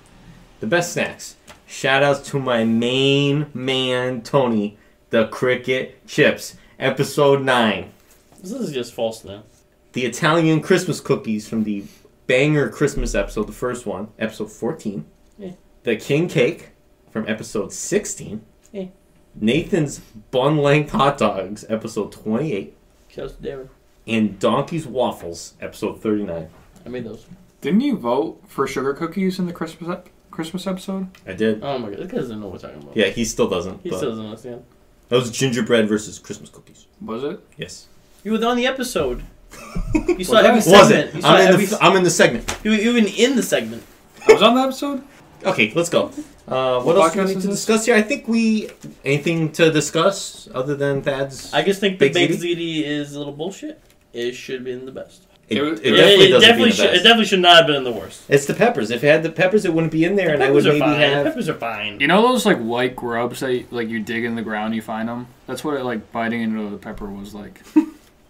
The best snacks. Shout outs to my main man, Tony, the Cricket Chips, episode 9. This is just false now. The Italian Christmas cookies from the Banger Christmas episode, the first one, episode 14. Yeah. The King Cake from episode 16. Yeah. Nathan's Bun Length Hot Dogs, episode 28. Shout out to Darren. And Donkey's Waffles, episode 39. I made those. Didn't you vote for sugar cookies in the Christmas episode? I did. Oh my god, this guy doesn't know what we're talking about. Yeah, he still doesn't. He but still doesn't understand. that was gingerbread versus Christmas cookies. Was it? Yes. You were on the episode. You saw every segment. You saw I'm in the segment. You were even in the segment. I was on the episode. Okay, let's go. What else do we need to discuss here? I think anything to discuss other than Thad's. I just think the baked ziti is a little bullshit. It should have been the best. It definitely should not have been the worst. It's the peppers. If it had the peppers, it wouldn't be in there, and I would maybe have. Peppers are fine. You know those like white grubs that you dig in the ground, you find them. That's what like biting into the pepper was like.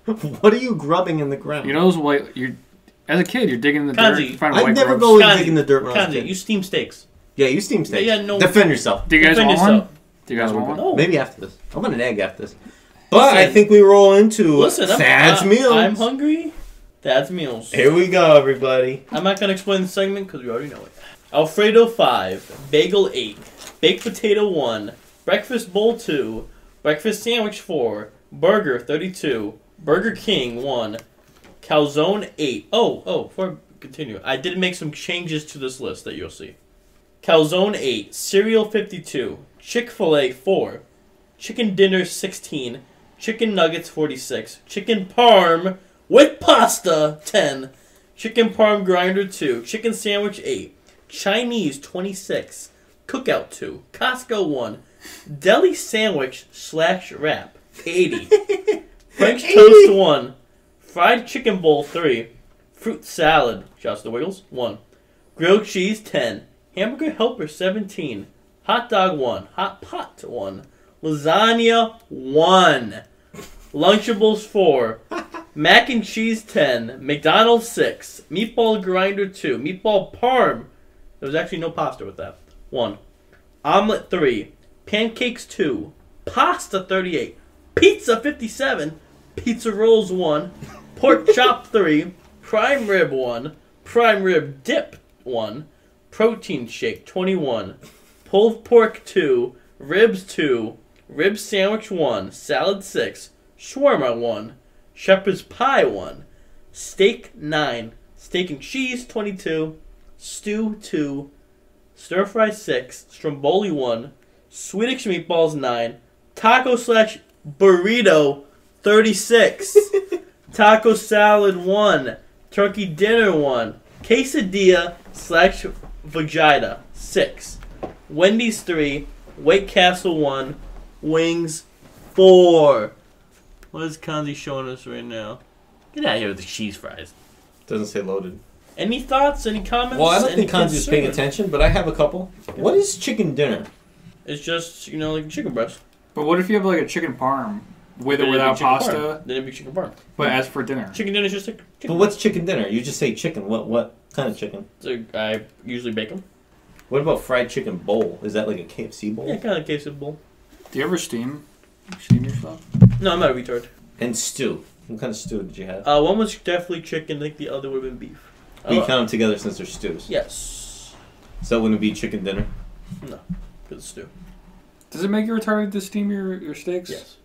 What are you grubbing in the ground? You know those white. As a kid, you're digging in the dirt. You find I'd never grubs. go and dig in the dirt when I was a kid. You steam steaks. Yeah, you steam steaks. Yeah, no. Defend yourself. Do you guys want one? Do you guys want one? No. Maybe after this. I want an egg after this. But I think we roll into Thad's Meals. I'm hungry. Thad's Meals. Here we go, everybody. I'm not going to explain the segment because we already know it. Alfredo 5, Bagel 8, Baked Potato 1, Breakfast Bowl 2, Breakfast Sandwich 4, Burger 32, Burger King 1, Calzone 8. Before I continue, I did make some changes to this list that you'll see. Calzone 8, Cereal 52, Chick-fil-A 4, Chicken Dinner 16, Chicken Nuggets 46, Chicken Parm with Pasta 10, Chicken Parm Grinder 2, Chicken Sandwich 8, Chinese 26, Cookout 2, Costco 1, Deli Sandwich / Wrap 80, French Toast 1, Fried Chicken Bowl 3, Fruit Salad, shouts to Wiggles, 1, Grilled Cheese 10, Hamburger Helper 17, Hot Dog 1, Hot Pot 1, Lasagna 1, Lunchables 4, Mac and Cheese 10, McDonald's 6, Meatball Grinder 2, Meatball Parm, there was actually no pasta with that, 1, Omelet 3, Pancakes 2, Pasta 38, Pizza 57, Pizza Rolls 1, Pork Chop 3, Prime Rib 1, Prime Rib Dip 1, Protein Shake 21, Pulled Pork 2, Ribs 2, Rib Sandwich 1, Salad 6, Shawarma 1, Shepherd's Pie 1, Steak 9, Steak and Cheese 22, Stew 2, Stir Fry 6, Stromboli 1, Swedish Meatballs 9, Taco / Burrito 36, Taco Salad 1, Turkey Dinner 1, Quesadilla / Vagina 6, Wendy's 3, White Castle 1, Wings 4. What is Khanze showing us right now? Get out of here with the cheese fries. Doesn't say loaded. Any thoughts? Any comments? Well, I don't think Khanze is paying attention, but I have a couple. What is chicken dinner? It's just, like chicken breast. But what if you have like a chicken parm with or without pasta? Then it'd be chicken parm. But as for dinner. Chicken dinner is just chicken. But what's chicken dinner? You just say chicken. What kind of chicken? So I usually bake them. What about fried chicken bowl? Is that like a KFC bowl? Yeah, kind of KFC bowl. Do you ever steam your stuff? No, I'm not a retard. And stew. What kind of stew did you have? One was definitely chicken. I think the other would have been beef. We count them together since they're stews. Yes. So that wouldn't be chicken dinner? No, because it's stew. Does it make you retarded to steam your steaks? Yes.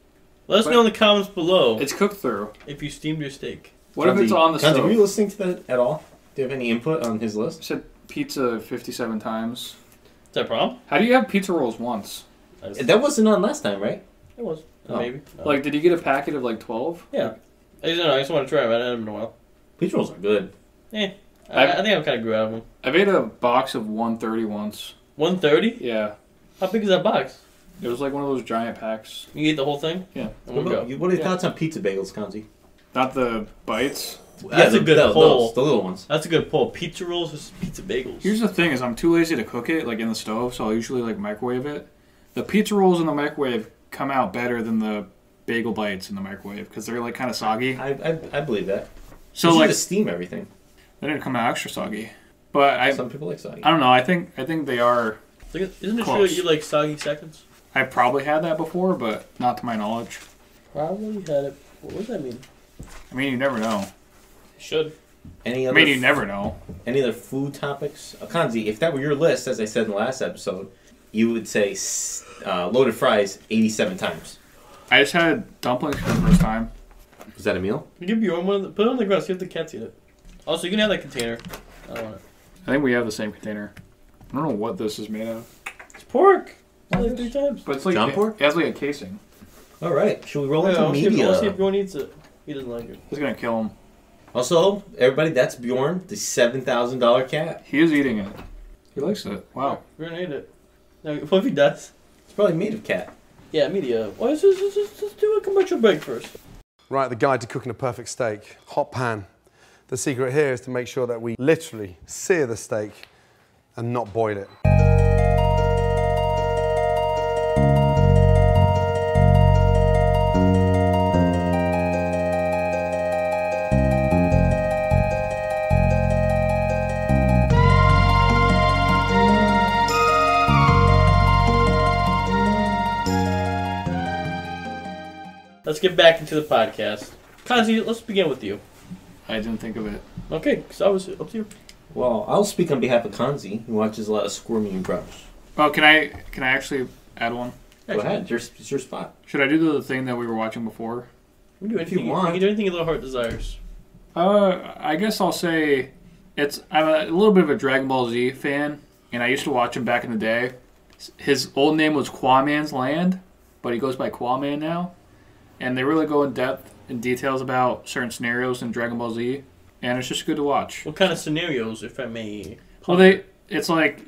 Let us know in the comments below. It's cooked through. If you steamed your steak. What if it's on the stove? Were you listening to that at all? Do you have any input on his list? I said pizza 57 times. Is that a problem? How do you have pizza rolls once? That wasn't on last time, right? It was. Oh. Maybe. No. Like, did you get a packet of like 12? Yeah. I just want to try them. I haven't had them in a while. Pizza rolls are good. Yeah. I think I kind of grew out of them. I've ate a box of 130 once. 130? Yeah. How big is that box? It was like one of those giant packs. You ate the whole thing? Yeah. What are your thoughts on pizza bagels, Khanze? Not the bites. That's a good pull. The little ones. That's a good pull. Pizza rolls versus pizza bagels. Here's the thing: is I'm too lazy to cook it like in the stove, so I'll usually like microwave it. The pizza rolls in the microwave come out better than the bagel bites in the microwave because they're like kind of soggy. I believe that. So you like just steam everything. They didn't come out extra soggy, but some people like soggy. I don't know. I think they are. Isn't it close. true that you like soggy seconds? I probably had that before, but not to my knowledge. Probably had it. What does that mean? I mean, you never know. You should. You never know. Any other food topics? Khanze, if that were your list, as I said in the last episode, you would say loaded fries 87 times. I just had dumplings for the first time. Was that a meal? You give your own one. Put it on the ground. See if the cats eat it. Also, you can have that container. I don't want it. I think we have the same container. I don't know what this is made of. It's pork. Like 3 times. But it's like John pork? It has like a casing. All right. Should we roll into I'll media? see if everyone eats it. He doesn't like it. It's gonna kill him. Also, everybody, that's Bjorn, the $7,000 cat. He is eating it. He likes it. Wow. We're gonna eat it. Now, what if he does? It's probably made of cat. Yeah, media. Well, let's do a commercial break first. Right, the guide to cooking a perfect steak. Hot pan. The secret here is to make sure that we literally sear the steak and not boil it. Let's get back into the podcast. Khanze, let's begin with you. I didn't think of it. Okay, so I was up to you. Well, I'll speak on behalf of Khanze, who watches a lot of Squirmy and Grouse. Oh, can I actually add one? Go ahead, it's your spot. Should I do the thing that we were watching before? We can do anything you want. You can do anything your little heart desires. I guess I'll say I'm a little bit of a Dragon Ball Z fan, and I used to watch him back in the day. His old name was Kwaman's Land, but he goes by Kwaman now. And they really go in depth and details about certain scenarios in Dragon Ball Z, and it's just good to watch. What kind of scenarios, if I may? Well, it's like,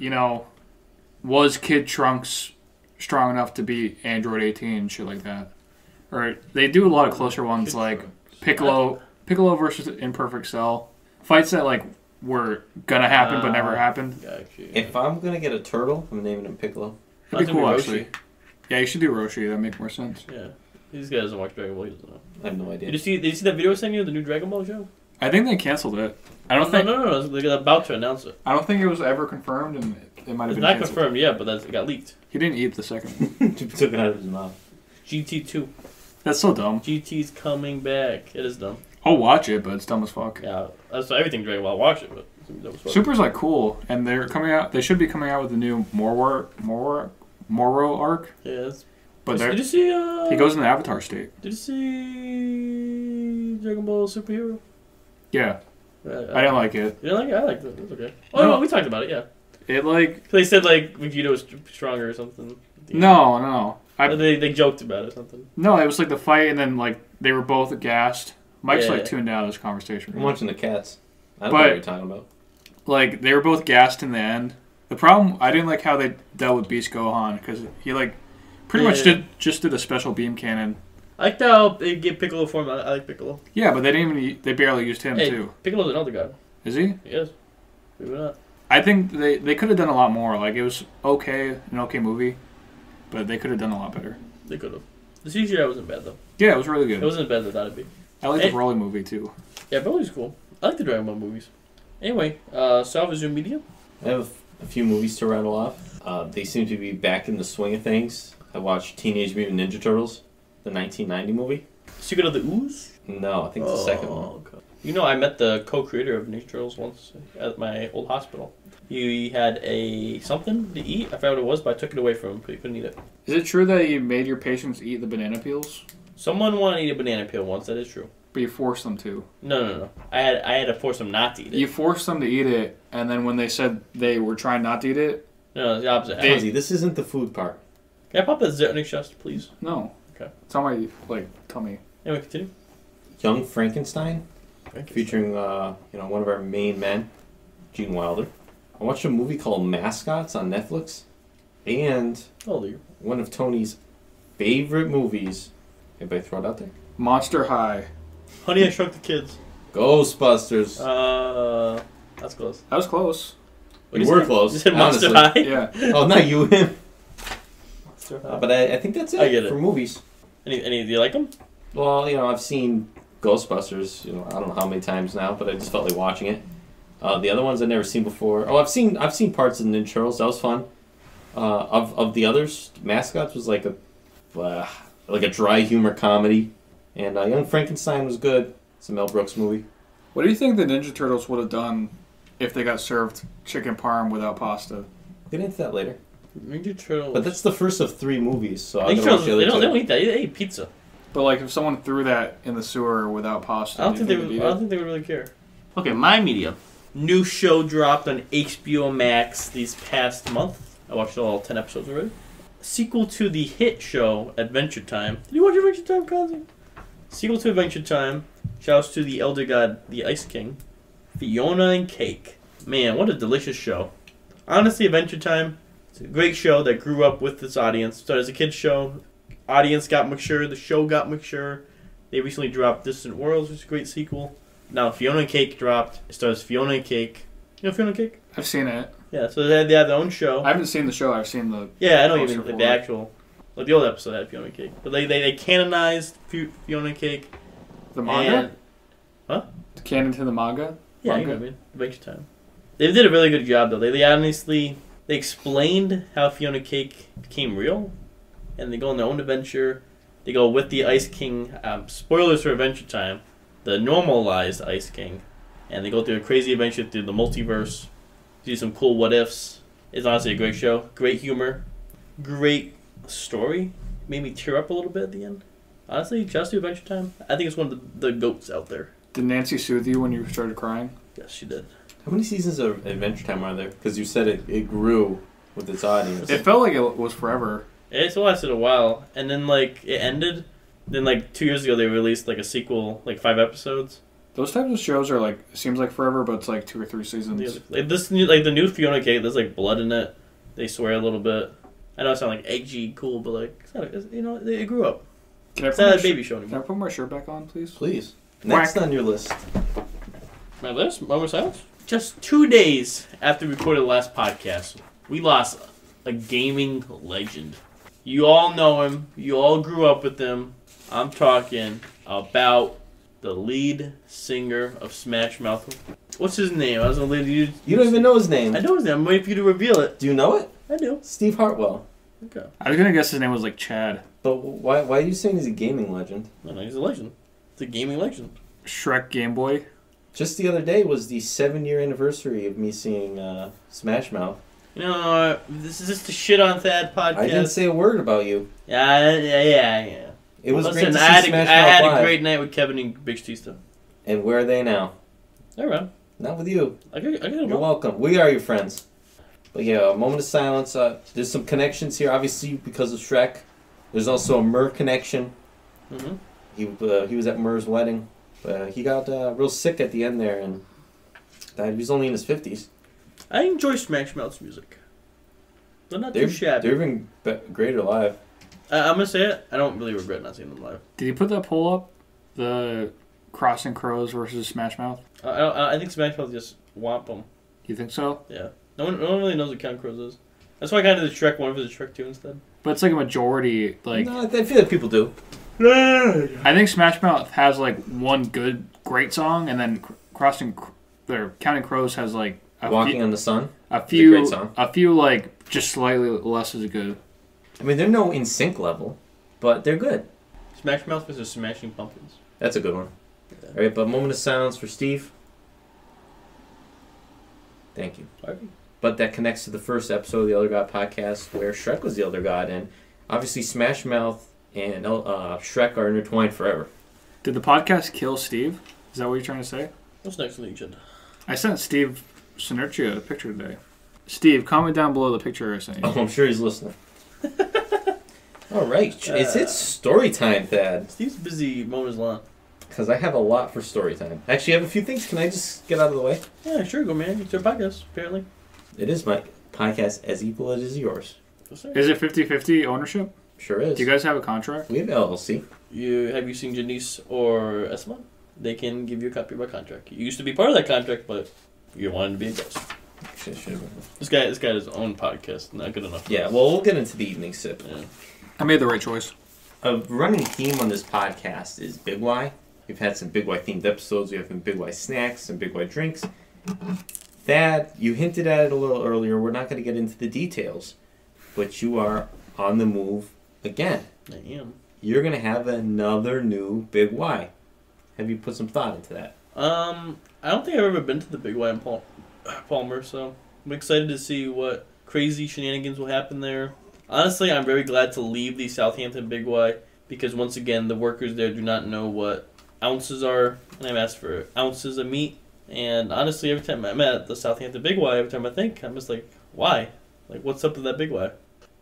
was Kid Trunks strong enough to beat Android 18 and shit like that? Or they do a lot of closer ones like Piccolo versus Imperfect Cell. Fights that were gonna happen but never happened. Gotcha. If I'm gonna get a turtle, I'm naming him Piccolo. That'd be cool, actually. Yeah, you should do Roshi. That'd make more sense. Yeah. This guy doesn't watch Dragon Ball. He doesn't know. I have no idea. Did you see that video I sent you, the new Dragon Ball show? I think they canceled it. I don't think. No. They're about to announce it. I don't think it was ever confirmed, and it might have It's been not canceled. confirmed yet, but it got leaked. He didn't eat the second one. Took it out of his mouth. GT2. That's so dumb. GT's coming back. It is dumb. I'll watch it, but it's dumb as fuck. Yeah, that's everything Dragon Ball. I'll watch it, but it's dumb as fuck. Super's cool, and they're coming out. They should be coming out with a new Moro arc. Yeah, that's... But did you see? He goes in the Avatar state. Did you see Dragon Ball Superhero? Yeah, I didn't like it. You didn't like it? I liked it. It was okay. Oh no, we talked about it. Yeah. They said Vegeta was stronger or something. No. They joked about it or something. No, it was the fight, and then they were both gassed. Mike's tuned out of this conversation. I'm watching the cats. I don't know what you're talking about. They were both gassed in the end. The problem, I didn't like how they dealt with Beast Gohan, because he pretty much did a special beam cannon. I liked how they gave Piccolo form. I like Piccolo. Yeah, but they barely used him too. Piccolo's another god. Is he? He is. Maybe not. I think they could have done a lot more. It was an okay movie, but they could have done a lot better. They could have. The CGI wasn't bad though. Yeah, it was really good. It wasn't as bad as I thought it'd be. I like the Broly movie too. Yeah, Broly's cool. I like the Dragon Ball movies. Anyway, Sal Media. I have a few movies to rattle off. They seem to be back in the swing of things. I watched Teenage Mutant Ninja Turtles, the 1990 movie. Secret of the Ooze? No, I think it's the second one. Okay. I met the co-creator of Ninja Turtles once at my old hospital. He had something to eat. I forgot what it was, but I took it away from him because he couldn't eat it. Is it true that you made your patients eat the banana peels? Someone wanted to eat a banana peel once. That is true. But you forced them to. No. I had to force them not to eat it. You forced them to eat it, and then when they said they were trying not to eat it... No, it's the opposite. This isn't the food part. Can I pop that Zertnik chest, please? No. Okay. It's on my, tummy. Anyway, continue. Young Frankenstein, featuring one of our main men, Gene Wilder. I watched a movie called Mascots on Netflix, and one of Tony's favorite movies. Anybody throw it out there? Monster High. Honey, I Shrunk the Kids. Ghostbusters. That's close. That was close. You were close. You said Monster High? Yeah. Oh, not you, him. Monster High. But I think that's it, I get it for movies. Any? Do you like them? Well, I've seen Ghostbusters, I don't know how many times now, but I just felt like watching it. The other ones I've never seen before. Oh, I've seen parts of the Ninja Turtles. That was fun. Of the others, Mascots was like a dry humor comedy, and Young Frankenstein was good. It's a Mel Brooks movie. What do you think the Ninja Turtles would have done if they got served chicken parm without pasta? We'll get into that later. Ninja Turtles. But that's the first of 3 movies, so Ninja Turtles, they don't eat that. They eat pizza. But if someone threw that in the sewer without pasta, I don't think they would really care. Okay, my media. New show dropped on HBO Max this past month. I watched all 10 episodes already. Sequel to the hit show Adventure Time. Did you watch Adventure Time, Khanze? Sequel to Adventure Time. Shouts to the Elder God, the Ice King, Fiona and Cake. Man, what a delicious show. Honestly, Adventure Time, it's a great show that grew up with this audience. Started as a kid's show. Audience got mature. The show got mature. They recently dropped Distant Worlds, which is a great sequel. Now Fiona and Cake dropped. It stars Fiona and Cake. You know Fiona and Cake? I've seen it. Yeah, so they have their own show. I haven't seen the show. I've seen the. Yeah, I don't poster even for the it. actual, like the old episode had Fiona and Cake, but they canonized Fiona and Cake. The manga? Huh? Canon to the manga? Yeah, Manga? you know what I mean. Adventure Time. They did a really good job though. They honestly explained how Fiona and Cake became real, and they go on their own adventure. They go with the Ice King. Spoilers for Adventure Time. The normalized Ice King, and they go through a crazy adventure through the multiverse. Do some cool what ifs. It's honestly a great show. Great humor. Great story. Made me tear up a little bit at the end. Honestly, just to Adventure Time. I think it's one of the goats out there. Did Nancy soothe you when you started crying? Yes, she did. How many seasons of Adventure Time are there? Because you said it grew with its audience. It felt like it was forever. It lasted a while, and then like it ended. Then like 2 years ago they released like a sequel, like 5 episodes. Those types of shows are like, seems like forever, but it's like 2 or 3 seasons. Like this new, like the new Fiona Cake, there's like blood in it. They swear a little bit. I know it sounds like edgy, cool, but like it's not, it grew up. It's not a baby show Can I anymore. put my shirt back on, please? Please. Next Whack. on your list. My list, Moment of Silence. Just 2 days after we recorded the last podcast, we lost a gaming legend. You all know him. You all grew up with him. I'm talking about the lead singer of Smash Mouth. What's his name? I was gonna leave you. You don't even know his name. I know his name. I'm waiting for you to reveal it. Do you know it? I do. Steve Hartwell. Okay. I was gonna guess his name was like Chad. But why are you saying he's a gaming legend? No, he's a legend. It's a gaming legend. Shrek Game Boy. Just the other day was the 7-year anniversary of me seeing Smash Mouth. You know, this is just a shit on Thad podcast. I didn't say a word about you. Yeah. It was Listen, great to I see had, Smash I had Mouth a live. great night with Kevin and Big Batista. And where are they now? They're around. Not with you. I got them. You're welcome. We are your friends. But yeah, a moment of silence. There's some connections here, obviously, because of Shrek. There's also a Murr connection. Mm-hmm. He was at Murr's wedding. But he got real sick at the end there, and died. He was only in his 50s. I enjoy Smash Mouth's music. They're not too shabby. They're even greater live. I'm going to say it. I don't really regret not seeing them live. Did you put that poll up? The Crossing Crows versus Smash Mouth? I think Smash Mouth just whomp them. You think so? Yeah. No one really knows what Count Crows is. That's why I kind of did the Shrek 1 for the Shrek 2 instead. But it's like a majority, like... No, I feel like people do. I think Smash Mouth has like one great song, and then Counting Crows has like Walking on the Sun. a It's a great song. few like just slightly less as good. I mean, they're no in sync level, but they're good. Smash Mouth versus Smashing Pumpkins. That's a good one. Yeah. All right, but moment of silence for Steve. Thank you. Harvey. But that connects to the first episode of the Elder God podcast, where Shrek was the Elder God, and obviously Smash Mouth and Shrek are intertwined forever. Did the podcast kill Steve? Is that what you're trying to say? What's next on the agenda? I sent Steve Sinertia a picture today. Steve, comment down below the picture I sent you. Oh, I'm sure he's listening. All right, it's story time, Thad. Steve's busy mowing his lawn. Because I have a lot for story time. Actually, I have a few things. Can I just get out of the way? Yeah, sure, go man. It's your podcast, apparently. It is my podcast as equal as is yours. Is it 50-50 ownership? Sure is. Do you guys have a contract? We have LLC. Have you seen Janice or Esteban? They can give you a copy of our contract. You used to be part of that contract, but you wanted to be a guest. This guy has his own podcast. Not good enough. Yeah, well, we'll get into the evening sip. Yeah. I made the right choice. A running theme on this podcast is Big Y. We've had some Big Y themed episodes. We have some Big Y snacks, some Big Y drinks. Thad, you hinted at it a little earlier. We're not going to get into the details, but you are on the move again. I am. You're going to have another new Big Y. Have you put some thought into that? I don't think I've ever been to the Big Y in Palmer, so I'm excited to see what crazy shenanigans will happen there. Honestly, I'm very glad to leave the Southampton Big Y because, once again, the workers there do not know what ounces are, and I've asked for ounces of meat. And honestly, every time I'm at the Southampton Big Y, every time I think, I'm just like, why? Like, what's up with that Big Y?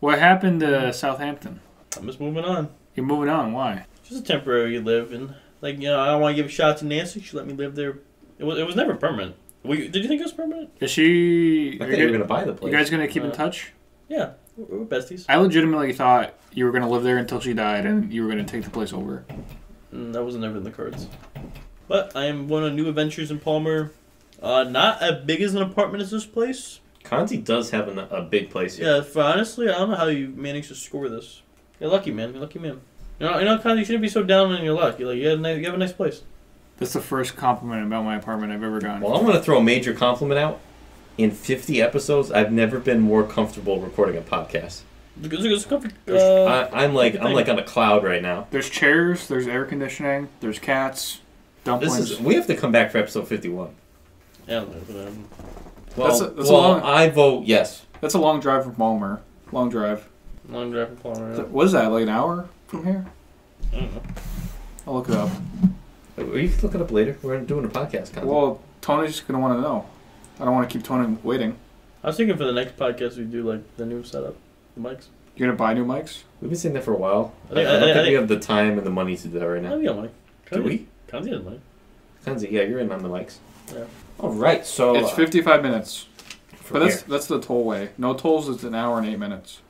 What happened to Southampton? I'm just moving on. You're moving on. Why? Just a temporary live in Like, you know, I don't want to give a shout out to Nancy. She let me live there. It was never permanent. Did you think it was permanent? Is she? I think you're gonna buy the place. You guys gonna keep in touch? Yeah, we're besties. I legitimately thought you were gonna live there until she died, and you were gonna take the place over. That wasn't ever in the cards. But I am going on new adventures in Palmer. Not as big as an apartment as this place. Khanze does have a big place here. Yeah, honestly, I don't know how you managed to score this. You're lucky, man. You're lucky, man. You know, Khanze, you shouldn't be so down on your luck. You're like, you have a nice place. That's the first compliment about my apartment I've ever gotten. Well, I'm gonna throw a major compliment out. In 50 episodes, I've never been more comfortable recording a podcast. It's comfort. I'm like on a cloud right now. There's chairs, there's air conditioning, there's cats, dumplings. We have to come back for episode 51. Yeah. That's a long, I vote yes. That's a long drive from Palmer. Long drive. Long drive from Palmer. What is that, like an hour from here? I don't know. I'll look it up. You can look it up later. We're doing a podcast. Khanze. Well, Tony's going to want to know. I don't want to keep Tony waiting. I was thinking for the next podcast we do like the new setup, the mics. You're going to buy new mics? We've been saying that for a while. I think don't think we have the time and the money to do that right now. I got money. Do we? Khanze has money. Khanze, yeah, you're in on the mics. Yeah. All right, so It's 55 minutes. But here. that's the tollway. No tolls, it's an hour and 8 minutes.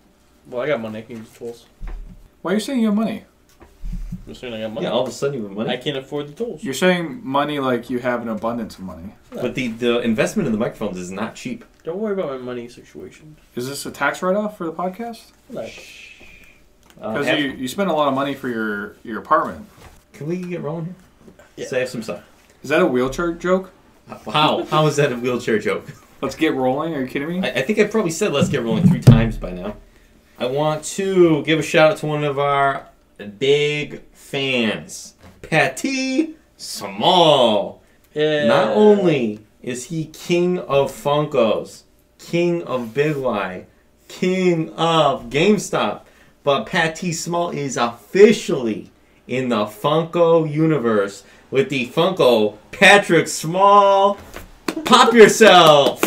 Well, I got money. I can use tools. Why are you saying you have money? I'm just saying I got money. Yeah, all of a sudden you have money. I can't afford the tools. You're saying money like you have an abundance of money. But the investment in the microphones is not cheap. Don't worry about my money situation. Is this a tax write-off for the podcast? Because Have- you spend a lot of money for your apartment. Can we get rolling here? Yeah. Save some stuff. Is that a wheelchair joke? How is that a wheelchair joke? Let's get rolling. Are you kidding me? I think I probably said let's get rolling 3 times by now. I want to give a shout out to one of our big fans, Patty Small. Yeah. Not only is he king of Funkos, king of Big Y, king of GameStop, but Patty Small is officially in the Funko universe with the Funko Patrick Small Pop Yourself.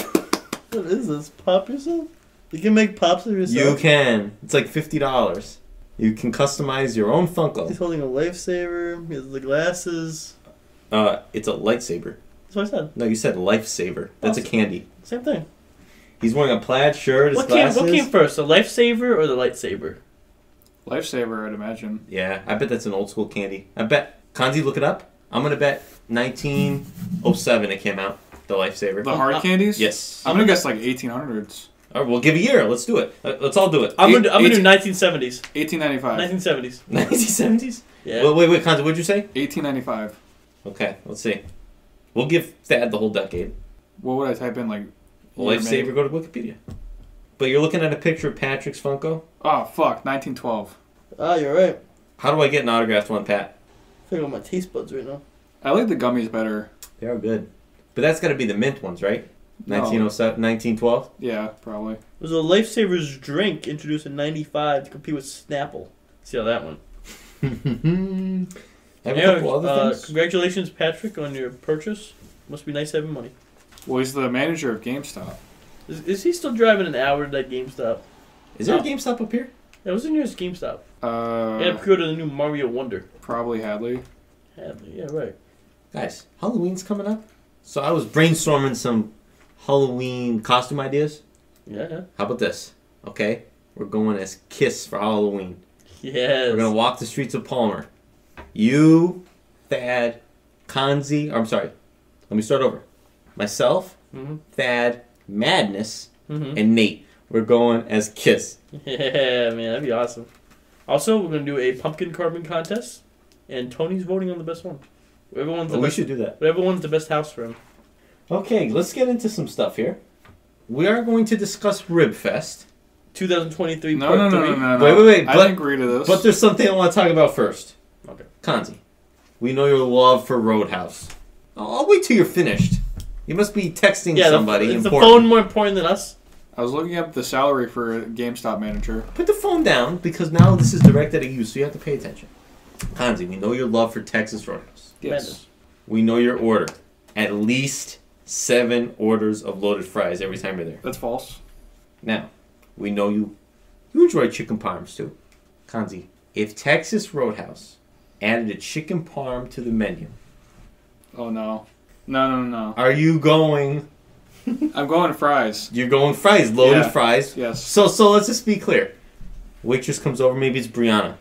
What is this? Pop yourself? You can make pops of yourself? You can. It's like $50. You can customize your own Funko. He's holding a lifesaver. He has the glasses. It's a lightsaber. That's what I said. No, you said lifesaver. That's a candy. Same thing. He's wearing a plaid shirt, his What glasses. came first, the lifesaver or the lightsaber? Lifesaver, I'd imagine. Yeah, I bet that's an old school candy. I bet. Khanze, look it up. I'm going to bet 1907 it came out, the lifesaver. The hard candies? Yes. I'm going to guess like 1800s. All right, we'll give a year. Let's do it. Let's all do it. I'm gonna do 1970s. 1895. 1970s. 1970s? Yeah. Wait, Khanze, what'd you say? 1895. Okay, let's see. We'll give Thad the whole decade. What would I type in, like... Lifesaver, go to Wikipedia. But you're looking at a picture of Patrick's Funko? Oh, fuck. 1912. Ah, you're right. How do I get an autographed one, Pat? I feel like my taste buds right now. I like the gummies better. They are good. But that's got to be the mint ones, right? No. 1907, 1912? Yeah, probably. There's a Lifesaver's drink introduced in 95 to compete with Snapple. See how that went. I have a couple other things. Congratulations, Patrick, on your purchase. Must be nice having money. Well, he's the manager of GameStop. Is he still driving an hour to that GameStop? Is there a GameStop up here? Yeah, what's the nearest GameStop? I had to go to the new Mario Wonder. Probably Hadley. Hadley, yeah, right. Guys, Halloween's coming up. So I was brainstorming some Halloween costume ideas. Yeah. How about this? Okay? We're going as Kiss for Halloween. Yes. We're going to walk the streets of Palmer. You, Thad, Khanze, I'm sorry. Let me start over. Myself, Thad, Madness, and Nate. We're going as Kiss. Yeah, man, that'd be awesome. Also, we're going to do a pumpkin carving contest, and Tony's voting on the best one. We should do that. Whatever one's the best house for him. Okay, let's get into some stuff here. We are going to discuss Ribfest. 2023 No, part no, no, 3. no, no. Wait. I didn't agree to this. But there's something I want to talk about first. Okay. Khanze, we know your love for Roadhouse. I'll wait till you're finished. You must be texting somebody is important. the phone more important than us? I was looking up the salary for a GameStop manager. Put the phone down, because now this is directed at you, so you have to pay attention. Khanze, we know your love for Texas Roadhouse. Yes. Madness. We know your order. At least 7 orders of loaded fries every time you're there. That's false. Now, we know you enjoy chicken parms too. Khanze, if Texas Roadhouse added a chicken parm to the menu. Oh no. No. Are you going? I'm going fries. You're going fries, loaded Yeah. fries. Yes. So let's just be clear. Waitress comes over, maybe it's Brianna,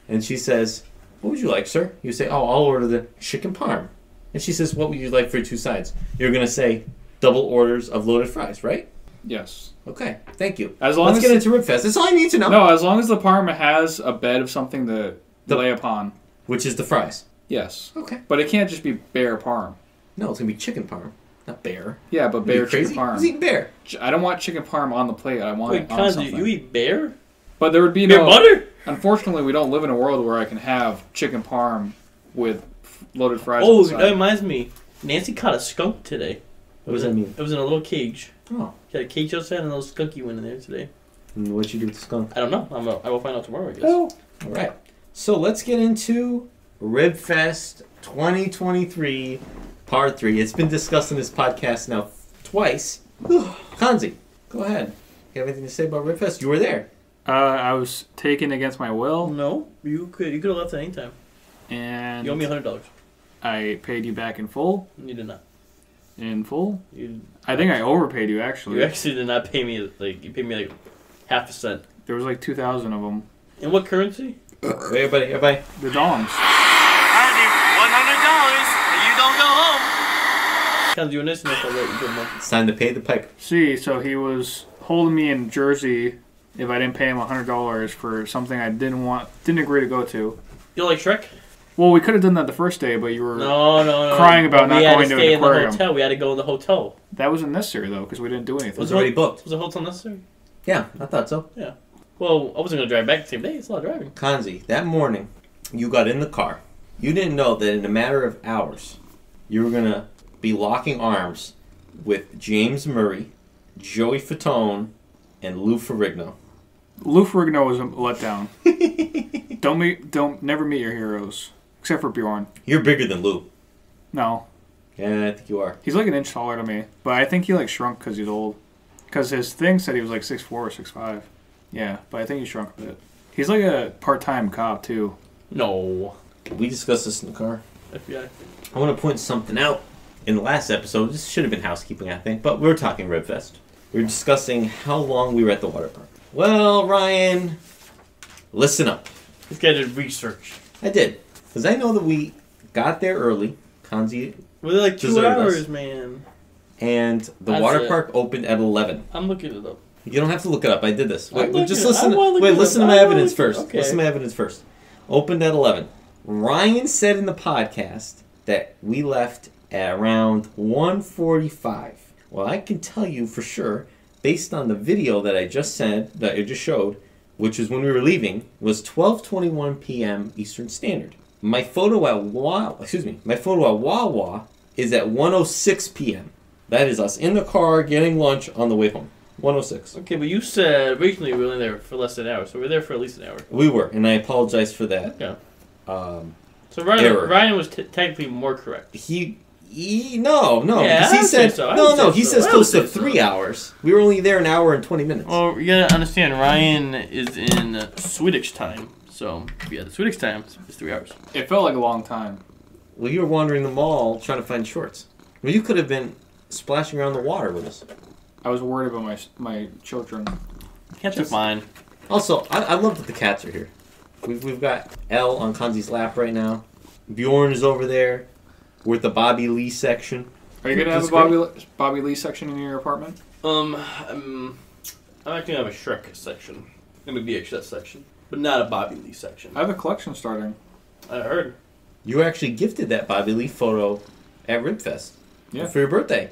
and she says, "What would you like, sir?" You say, "Oh, I'll order the chicken parm." And she says, "What would you like for your 2 sides?" You're gonna say, "Double orders of loaded fries," right? Yes. Okay, thank you. As long Let's as get into Ribfest. That's all I need to know. No, as long as the parm has a bed of something to lay upon. Which is the fries. Yes. Okay. But it can't just be bare parm. No, it's gonna be chicken parm, not bear. Yeah, but Are you bare crazy? chicken Who's parm. eating bear? I don't want chicken parm on the plate. I want Wait, it on Khanze, something. you eat bear? But there would be Bear no butter? Unfortunately, we don't live in a world where I can have chicken parm with loaded fries. Oh, on the that side. reminds me. Nancy caught a skunk today. What does that mean? It was in a little cage. Oh. She had a cage outside and a little skunky went in there today. And what'd you do with the skunk? I don't know. I will find out tomorrow, I guess. Oh. All right. So let's get into Ribfest 2023 Part 3. It's been discussed in this podcast now twice. Khanze, go ahead. You have anything to say about Ribfest? You were there. I was taken against my will, No, you could have left at any time. and You owe me $100. I paid you back in full. You did not. In full? You I think I overpaid you, actually. actually did not pay me you paid me like half a cent. There was like 2,000 of them. In what currency? Everybody. The dongs. $100. You don't go home. Khanze, you were nice enough to let you go home. It's time to pay the piper. See, so he was holding me in Jersey if I didn't pay him $100 for something I didn't agree to go to. You like Shrek? Well, we could have done that the first day, but you were No. crying about not we had going to to stay an in the aquarium. hotel. We had to go in the hotel. That wasn't necessary though, because we didn't do anything. It was already booked. Was the hotel necessary? Yeah, I thought so. Yeah. Well, I wasn't gonna drive back the same day. It's a lot of driving. Khanze, that morning, you got in the car. You didn't know that in a matter of hours, you were going to be locking arms with James Murray, Joey Fatone, and Lou Ferrigno. Lou Ferrigno was a letdown. Never meet your heroes, except for Bjorn. You're bigger than Lou. No, Yeah, I think you are. he's like an inch taller to me, but I think he like shrunk because he's old. Because his thing said he was like 6'4" or 6'5". Yeah, but I think he shrunk a bit. He's like a part-time cop too. No. We discussed this in the car. FBI. I want to point something out. In the last episode, this should have been housekeeping, I think, but we were talking Ribfest. We were discussing how long we were at the water park. Well, Ryan, listen up. This guy did research. I did. Because I know that we got there early. Khanze. Well, they're like 2 Deserved us. hours, man. And the That's water it. park opened at 11. I'm looking it up. You don't have to look it up. I did this. Wait, I'm looking just it- listen. I wanna look Wait, it listen up. to my I wanna evidence look it- first. okay. Listen to my evidence first. Opened at 11. Ryan said in the podcast that we left at around 1:45. Well, I can tell you for sure, based on the video that I just showed, which is when we were leaving, was 12:21 p.m. Eastern Standard. My photo at Wawa is at 1:06 p.m. That is us in the car getting lunch on the way home. 1:06. Okay, but you said originally we were only there for less than an hour, so we were there for at least an hour. We were, and I apologize for that. Yeah. Um, So Error. Ryan was technically more correct. No, Yeah, because I he would say said so. I would say he so. says I close would to say so. 3 hours. We were only there an hour and 20 minutes. Well, you gotta understand, Ryan is in Swedish time, so yeah, the Swedish time is 3 hours. It felt like a long time. Well, you were wandering the mall trying to find shorts. Well, you could have been splashing around the water with us. I was worried about my children. Cats are fine. Also, I love that the cats are here. We've got Elle on Khanze's lap right now. Bjorn is over there. We're at the Bobby Lee section. Are you gonna have That's a Bobby Lee section in your apartment? I'm actually gonna have a Shrek section and a VHS section, but not a Bobby Lee section. I have a collection starting. I heard. You actually gifted that Bobby Lee photo at Ribfest. Yeah. For your birthday.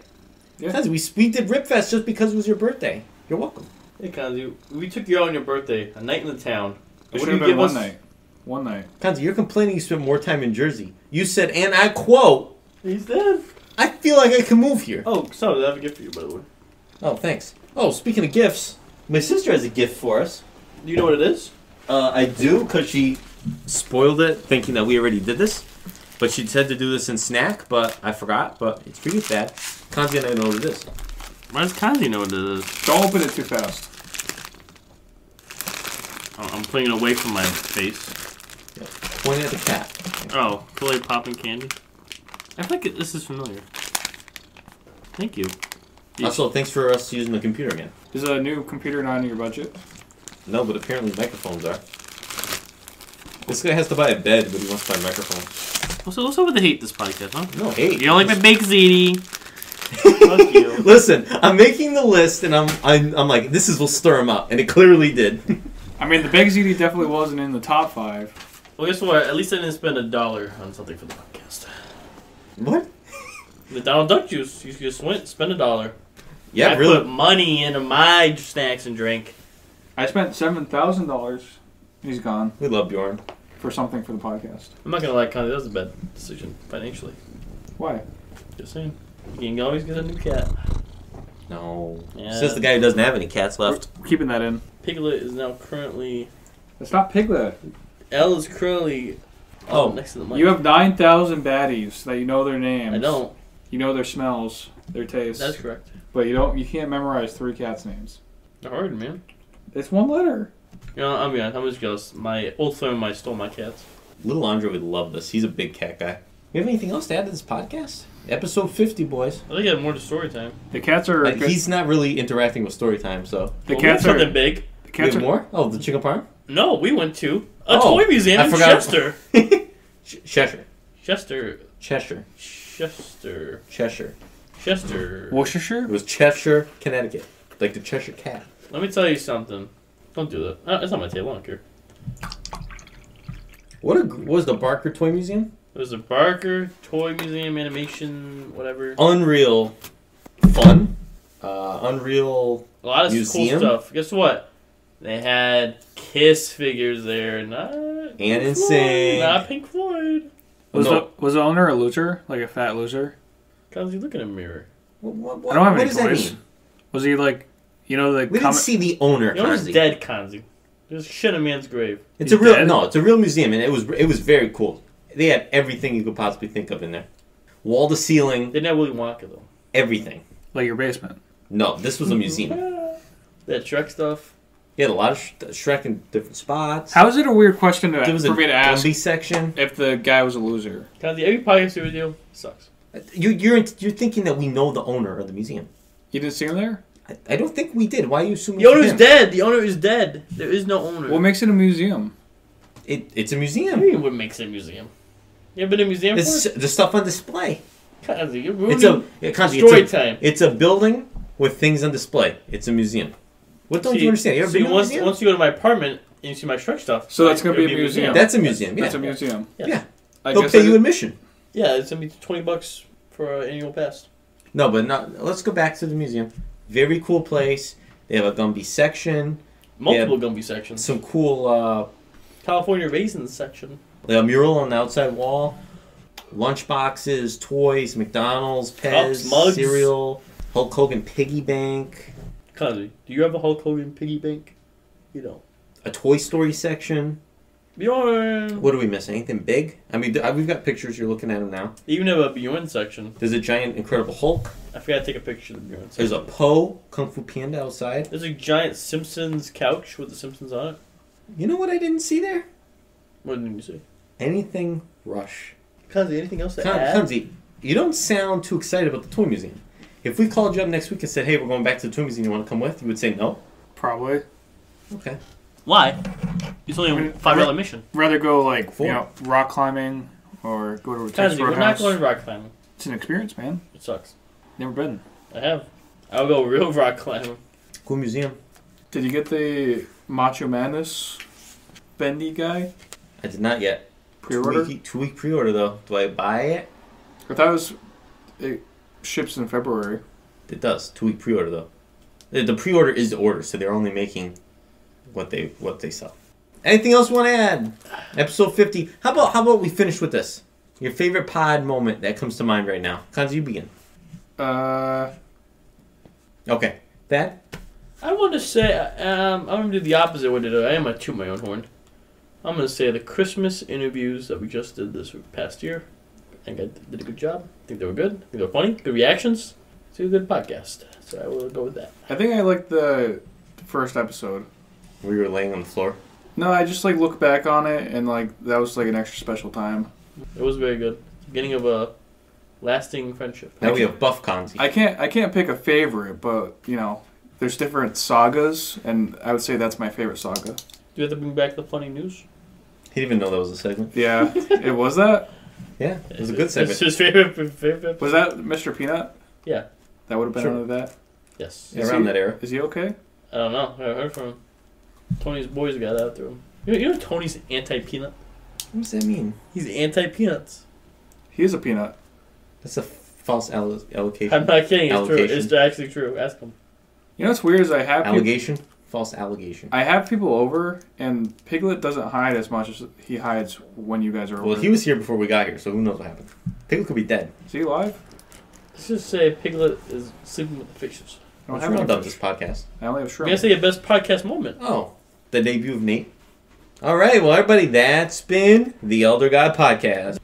Yeah. Khanze, we did Ribfest just because it was your birthday. You're welcome. Hey, Khanze, we took you out on your birthday, a night in the town. It What should do have you been give one us? night. One night. Khanze, you're complaining you spent more time in Jersey. You said, and I quote, He's dead. I feel like I can move here. Oh, so I have a gift for you, by the way. Oh, thanks. Oh, speaking of gifts, my sister has a gift for us. Do you know what it is? I do, because she spoiled it thinking that we already did this. But she said to do this in snack, but I forgot. But it's pretty bad. Khanze and I know what it is. Why does Khanze know what it is? Don't open it too fast. I'm putting it away from my face. Point at the cat. Oh, fully popping candy. I feel like this is familiar. Thank you. Also, thanks for us using the computer again. Is a new computer not in your budget? No, but apparently microphones are. This guy has to buy a bed, but he wants to buy a microphone. What's up with the hate this podcast, huh? No hate. You don't like my baked ziti. Fuck you. Listen, I'm making the list, and I'm like, will stir him up, and it clearly did. I mean, the Big ZD definitely wasn't in the top 5. Well, guess what? At least I didn't spend $1 on something for the podcast. What? The Donald Duck juice. You just went spend $1. Yeah, I really. put money into my snacks and drink. I spent $7,000. He's gone We love Bjorn. for something for the podcast. I'm not gonna lie, Connie, that was a bad decision financially. Why? Just saying. You can always get a new cat. No. Yeah. Says the guy who doesn't have any cats left. We're keeping that in. Piglet is now currently. It's not Piglet. Elle is currently. Next to the mic. You have 9,000 baddies that you know their names. I don't. You know their smells, their tastes. That's correct. But you can't memorize 3 cats' names. They're hard, man. It's 1 letter. You know, I'm just jealous. My old friend of mine stole my cats. Little Andre would love this. He's a big cat guy. You have anything else to add to this podcast? Episode 50, boys. I think I have more to story time. The cats are. He's not really interacting with story time, so. The Well, cats we have are. something big. The You cats have are. more? Oh, the chicken parm? No, we went to a Oh, toy museum I in forgot. Chester. Cheshire. Chester. Cheshire. Chester. Cheshire. Chester. Worcestershire? It was Cheshire, Connecticut. Like the Cheshire Cat. Let me tell you something. Don't do that. It's not my table. I don't care. What was the Barker Toy Museum? It was a Barker Toy Museum animation, whatever. Unreal fun. Unreal. A lot of Museum? cool stuff. Guess what? They had Kiss figures there, not And Pink NSYNC. Floyd, not Pink Floyd. Was the owner a loser? Like a fat loser? Cause you look in a mirror. What I don't have what any does that toys. mean? Was he like, We didn't see the owner. You know who's Khanze. dead, Khanze? There's shit in a man's grave. It's He's a real dead? no. It's a real museum, and it was very cool. They had everything you could possibly think of in there. Wall to ceiling, They didn't have Willy Wonka though. everything. like your basement? No, this was a museum. They had Shrek stuff. They had a lot of Shrek in different spots. How is it a weird question There was for a me to ask Gumby section. if the guy was a loser? Khanze, every podcast we do sucks. You're thinking that we know the owner of the museum. You didn't see him there? I don't think we did. Why are you assuming? The owner's him? dead. The owner is dead. There is no owner. What makes it a museum? It's a What museum. do you mean what makes it a museum? You ever been to a museum It's before? the stuff on display. Khanze, you're It's a ruining Khanze, story it's a, time. It's a building with things on display. It's a museum. What don't you understand? You ever been to a once, museum? once you go to my apartment and you see my Shrek stuff, So that's gonna it'll be a museum. That's a museum. Yeah. That's a museum. Yes. Yeah. I They'll guess pay I you did- admission. Yeah, it's gonna be $20 for an annual pass. No, but not. Let's go back to the museum. Very cool place. They have a Gumby section. Multiple Gumby sections. Some cool. California raisins section. A mural on the outside wall. Lunchboxes, toys, McDonald's, Pez, Cups, mugs. cereal, Hulk Hogan piggy bank, Khanze, do you have a Hulk Hogan piggy bank? You don't. a Toy Story section. Bjorn. What are we missing? Anything big? I mean, we've got pictures. You're looking at them now. They even have a Bjorn section. There's a giant Incredible Hulk. I forgot to take a picture of the Bjorn There's section. a Poe Kung Fu Panda outside. There's a giant Simpsons couch with the Simpsons on it. You know what I didn't see there? What did you say? Anything Rush. Khanze, anything else to add? Khanze, you don't sound too excited about the toy museum. If we called you up next week and said, "Hey, we're going back to the toy museum. You want to come with?" You would say no. Probably. Okay. Why? It's only a $5 mission. Rather go like Four. rock climbing or go to a Khanze, Texas we're not Roadhouse. going rock climbing. It's an experience, man. It sucks. Never been. I have. I'll go real rock climbing. Cool museum. Did you get the Macho Madness bendy guy I did not yet. pre-order? 2-week pre-order though. Do I buy it? I thought it ships in February. It does. 2-week pre-order though. The pre-order is the order, so they're only making what they sell. Anything else you want to add? Episode 50. How about we finish with this? Your favorite pod moment that comes to mind right now. Khanze, you begin. Okay. That? I want to say, I'm going to do the opposite way today. I am going to toot my own horn. I'm going to say the Christmas interviews that we just did this past year. I think I did a good job. I think they were good. I think they were funny. Good reactions. It's a good podcast. So I will go with that. I think I liked the first episode. Where you were laying on the floor? No, I just like look back on it and like that was like an extra special time. It was very good. Beginning of a lasting friendship. Now we have Buff Khanze. I can't pick a favorite, but you know, there's different sagas, and I would say that's my favorite saga. Do you have to bring back the funny news? He didn't even know that was a segment. Yeah, it was that. Yeah, it was a good segment. It's his favorite. Was that Mr. Peanut? Yeah. That would have been Sure. under that. Yes. Yeah, around that era. Is he okay? I don't know. I heard from him. Tony's boys got after him. You know Tony's anti-peanut? What does that mean? He's anti-peanuts. He is a peanut. That's a false allocation. I'm not kidding. It's true. Allocation. It's actually true. Ask him. You know what's weird is I have Allegation? False allegation. I have people over, and Piglet doesn't hide as much as he hides when you guys are over. Well, he was here before we got here, so who knows what happened. Piglet could be dead. Is he alive? Let's just say Piglet is sleeping with the fishes. I don't What's have wrong any about fish. this podcast? I only have You shrimp. gotta say your best podcast moment. Oh, the debut of Nate. All right, well, everybody, that's been the Elder God Podcast.